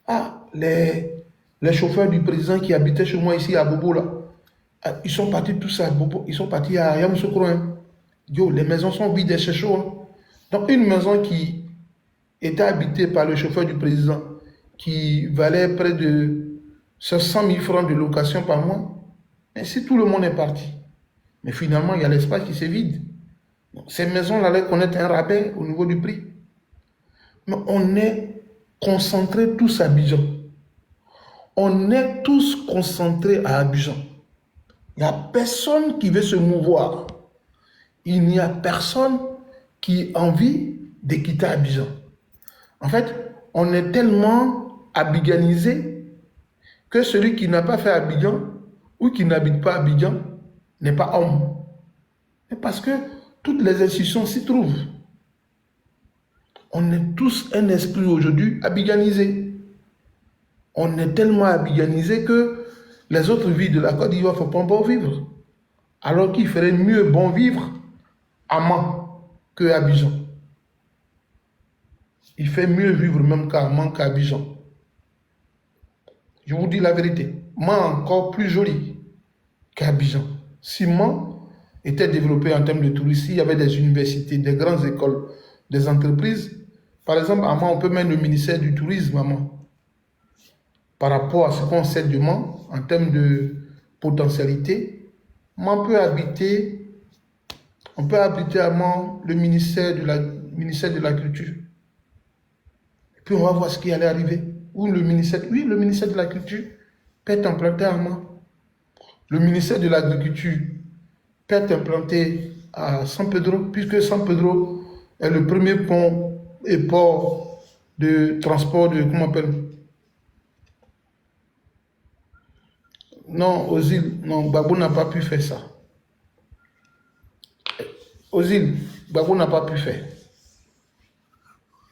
Ah, les chauffeurs du président qui habitaient chez moi ici à Bobo là, ils sont partis tous à Bobo, ils sont partis à Yamoussoukro. Yo, les maisons sont vides, c'est chaud. Hein. Donc une maison qui était habitée par le chauffeur du président, qui valait près de 100 000 francs de location par mois, et si tout le monde est parti, mais finalement il y a l'espace qui se vide. Donc, ces maisons allaient connaître un rabais au niveau du prix. Mais on est concentrés tous à Abidjan. On est tous concentrés à Abidjan. Il n'y a personne qui veut se mouvoir. Il n'y a personne qui a envie de quitter Abidjan. En fait, on est tellement abidjanisé que celui qui n'a pas fait Abidjan ou qui n'habite pas Abidjan n'est pas homme. Et parce que toutes les institutions s'y trouvent. On est tous un esprit aujourd'hui abidjanisé. On est tellement abidjanisé que les autres villes de la Côte d'Ivoire ne font pas bon vivre. Alors qu'il ferait mieux bon vivre à Mans que à Abidjan. Il fait mieux vivre même qu'à Mans qu'à Abidjan. Je vous dis la vérité. Mans encore plus joli qu'Abidjan. Si Mans était développé en termes de tourisme, il y avait des universités, des grandes écoles, des entreprises. Par exemple, à Mans, on peut mettre le ministère du tourisme à Mans. Par rapport à ce qu'on sait de Mans, en termes de potentialité, Mans peut habiter, on peut habiter à Mans le ministère de la Culture. Et puis on va voir ce qui allait arriver. Ou le ministère de la Culture peut être implanté à Mans. le ministère de l'Agriculture peut être implanté à San Pedro, puisque San Pedro est le premier pont et port de transport de, comment on appelle? Non, aux îles, non, Gbagbo n'a pas pu faire ça. Aux îles, Gbagbo n'a pas pu faire.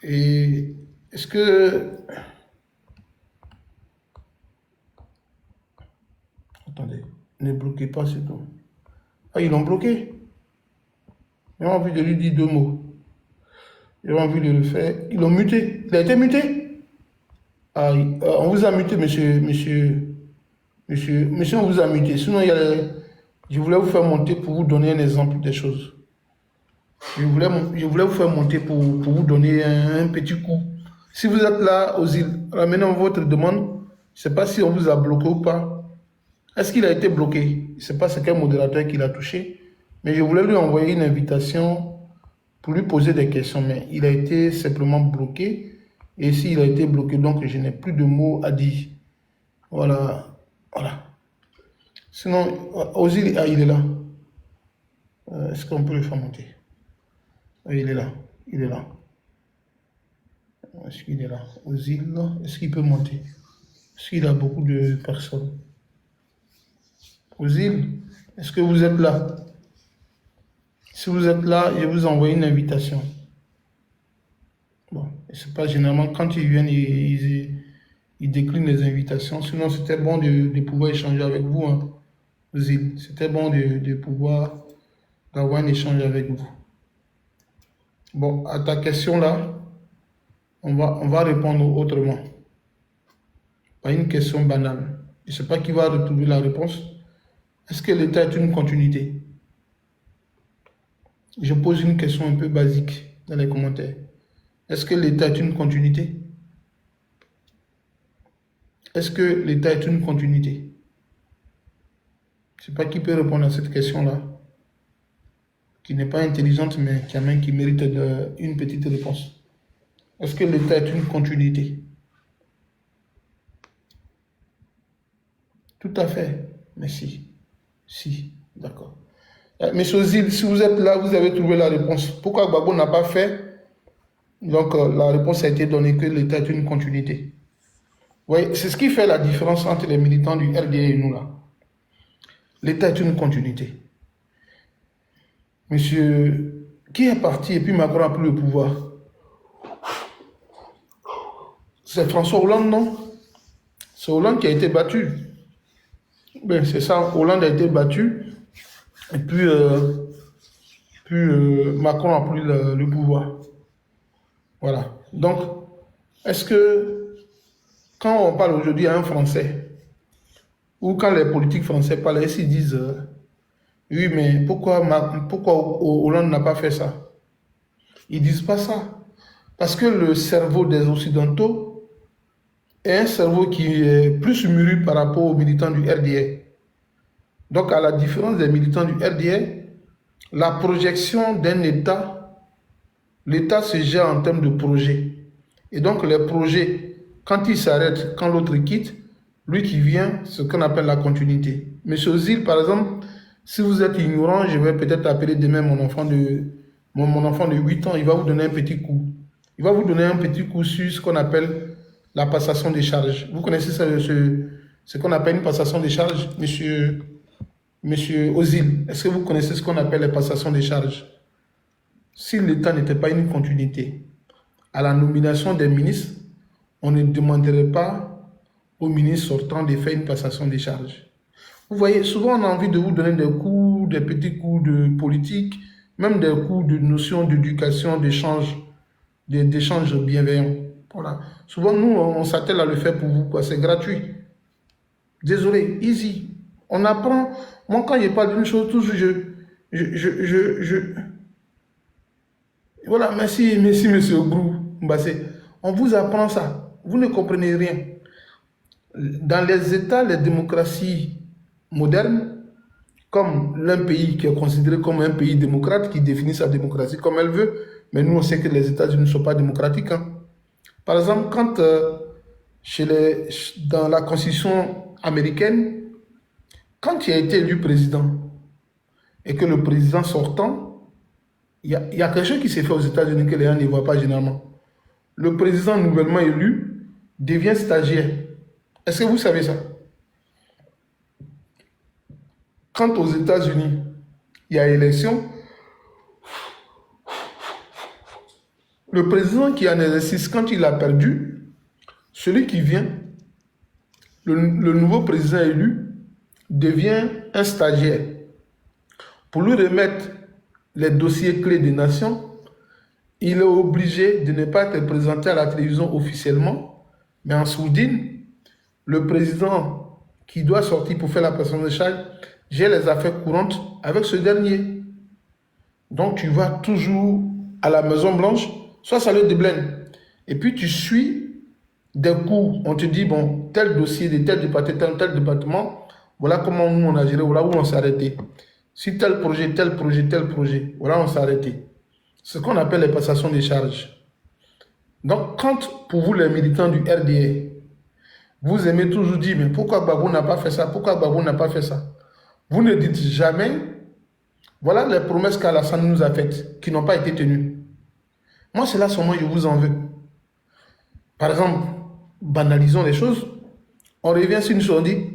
Et est-ce que... Attendez, ne bloquez pas, c'est tout. Ah, ils l'ont bloqué. J'ai envie de lui dire deux mots. J'ai envie de le faire. Ils l'ont muté. Il a été muté. Ah, on vous a muté, monsieur, on vous a muté. Sinon, je voulais vous faire monter pour vous donner un exemple des choses. Je voulais vous faire monter pour vous donner un petit coup. Si vous êtes là aux îles, ramenez votre demande. Je ne sais pas si on vous a bloqué ou pas. Est-ce qu'il a été bloqué? Je ne sais pas c'est quel modérateur qui l'a touché. Mais je voulais lui envoyer une invitation pour lui poser des questions. Mais il a été simplement bloqué. Et s'il a été bloqué, donc je n'ai plus de mots à dire. Voilà. Voilà. Sinon, aux îles, ah, il est là. Est-ce qu'on peut le faire monter? Oui, il est là. Il est là. Est-ce qu'il est là? Aux îles, est-ce qu'il peut monter? Est-ce qu'il a beaucoup de personnes? Aux îles, est-ce que vous êtes là? Si vous êtes là, je vous envoie une invitation. Bon, c'est pas généralement quand ils viennent, ils déclinent les invitations. Sinon, c'était bon de pouvoir échanger avec vous, hein, aux îles. C'était bon de pouvoir avoir un échange avec vous. Bon, à ta question là, on va répondre autrement. Pas une question banale. Je ne sais pas qui va retrouver la réponse. Est-ce que l'État est une continuité? Je pose une question un peu basique dans les commentaires. Est-ce que l'État est une continuité? Est-ce que l'État est une continuité? Je ne sais pas qui peut répondre à cette question-là, qui n'est pas intelligente, mais qui mérite une petite réponse. Est-ce que l'État est une continuité? Tout à fait. Mais si. Si, d'accord. Monsieur Zil, si vous êtes là, vous avez trouvé la réponse. Pourquoi Gbagbo n'a pas fait? Donc, la réponse a été donnée que l'État est une continuité. Oui, c'est ce qui fait la différence entre les militants du RDA et nous, là. L'État est une continuité. Monsieur, qui est parti et puis Macron a pris le pouvoir? C'est François Hollande, non? C'est Hollande qui a été battu. Ben, c'est ça, Hollande a été battu. Et puis, Macron a pris le pouvoir. Voilà. Donc, est-ce que quand on parle aujourd'hui à un Français, ou quand les politiques français parlent, ils disent oui, mais pourquoi Hollande n'a pas fait ça? Ils ne disent pas ça. Parce que le cerveau des Occidentaux est un cerveau qui est plus mûri par rapport aux militants du RDA. Donc, à la différence des militants du RDA, la projection d'un État, l'État se gère en termes de projets. Et donc, les projets, quand ils s'arrêtent, quand l'autre quitte, lui qui vient, c'est ce qu'on appelle la continuité. Monsieur Zil, par exemple, si vous êtes ignorant, je vais peut-être appeler demain mon enfant de 8 ans, il va vous donner un petit coup. Il va vous donner un petit coup sur ce qu'on appelle la passation des charges. Vous connaissez ça, ce qu'on appelle une passation des charges, Monsieur Ozil, est-ce que vous connaissez ce qu'on appelle les passations des charges? Si l'État n'était pas une continuité, à la nomination des ministres, on ne demanderait pas aux ministres sortants de faire une passation des charges. Vous voyez, souvent on a envie de vous donner des coups, des petits coups de politique, même des coups de notion d'éducation, d'échange bienveillants. Voilà. Souvent, nous, on s'attelle à le faire pour vous, quoi. C'est gratuit. Désolé, easy. On apprend. Moi, quand je parle d'une chose, toujours Voilà, merci, monsieur Grou Mbassé. On vous apprend ça. Vous ne comprenez rien. Dans les États, les démocraties modernes, comme l'un pays qui est considéré comme un pays démocrate, qui définit sa démocratie comme elle veut, mais nous, on sait que les États-Unis ne sont pas démocratiques. Hein. Par exemple, quand dans la Constitution américaine, quand tu as été élu président et que le président sortant, il y a quelque chose qui s'est fait aux États-Unis que les gens ne voient pas généralement. Le président nouvellement élu devient stagiaire. Est-ce que vous savez ça? Quand aux États-Unis, il y a élection, le président qui est en exercice, quand il a perdu, celui qui vient, le nouveau président élu, devient un stagiaire. Pour lui remettre les dossiers clés des nations, il est obligé de ne pas être présenté à la télévision officiellement, mais en sourdine, le président qui doit sortir pour faire la personne de charge gère les affaires courantes avec ce dernier. Donc tu vas toujours à la Maison Blanche, soit Salut de Blaine, et puis tu suis des cours. On te dit, bon, tel dossier de tel département, tel département, voilà comment nous on a géré, voilà où on s'est arrêté. Si tel projet, voilà on s'est arrêté. Ce qu'on appelle les passations des charges. Donc, quand pour vous les militants du RDA, vous aimez toujours dire, mais pourquoi Gbagbo n'a pas fait ça? Pourquoi Gbagbo n'a pas fait ça? Vous ne dites jamais, voilà les promesses qu'Alassane nous a faites, qui n'ont pas été tenues. Moi, c'est là seulement je vous en veux. Par exemple, banalisons les choses. On revient sur une chose, on dit,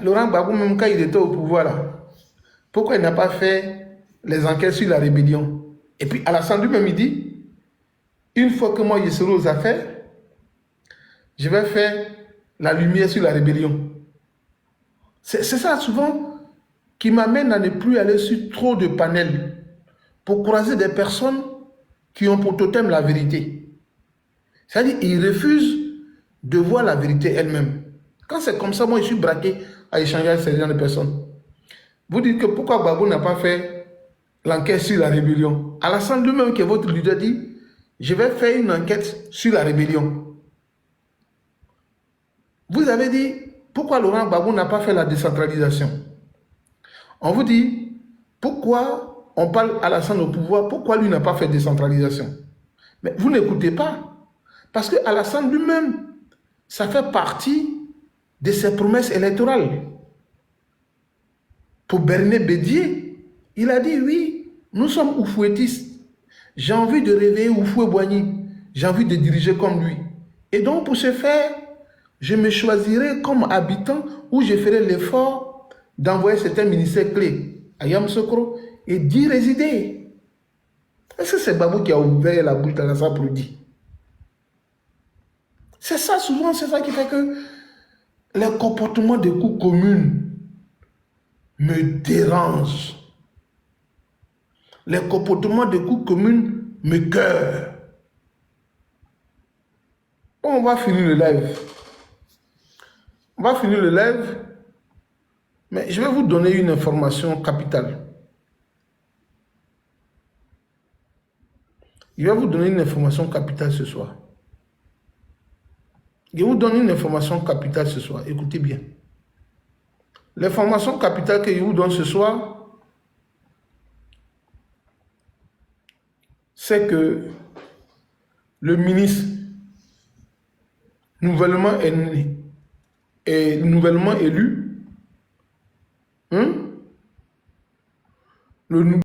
Laurent Gbagbo, même quand il était au pouvoir, là, pourquoi il n'a pas fait les enquêtes sur la rébellion? Et puis Alassane lui-même, il dit, une fois que moi je serai aux affaires, je vais faire la lumière sur la rébellion. C'est ça souvent qui m'amène à ne plus aller sur trop de panels pour croiser des personnes qui ont pour totem la vérité. C'est-à-dire qu'ils refusent de voir la vérité elle-même. Quand c'est comme ça, moi je suis braqué à échanger avec ces gens de personnes. Vous dites que pourquoi Gbagbo n'a pas fait l'enquête sur la rébellion? Alassane lui-même, qui est votre leader, dit, je vais faire une enquête sur la rébellion. Vous avez dit, pourquoi Laurent Gbagbo n'a pas fait la décentralisation? On vous dit, pourquoi on parle Alassane au pouvoir, pourquoi lui n'a pas fait décentralisation? Mais vous n'écoutez pas. Parce que Alassane lui-même, ça fait partie de ses promesses électorales. Pour Berné Bédier, il a dit, oui, nous sommes oufouettistes. J'ai envie de réveiller Oufoué-Boigny. J'ai envie de diriger comme lui. Et donc, pour ce faire, je me choisirai comme habitant où je ferai l'effort d'envoyer certains ministères clés à Yamoussoukro et d'y résider. Est-ce que c'est Babou qui a ouvert la bouche d'Alassane pour le dire? C'est ça, souvent, c'est ça qui fait que les comportements des coups communes me dérangent. Les comportements des coups communes me cœurent. Bon, on va finir le live. On va finir le live, mais je vais vous donner une information capitale. Je vais vous donner une information capitale ce soir. Je vous donne une information capitale ce soir. Écoutez bien. L'information capitale que je vous donne ce soir, c'est que le ministre nouvellement élu, le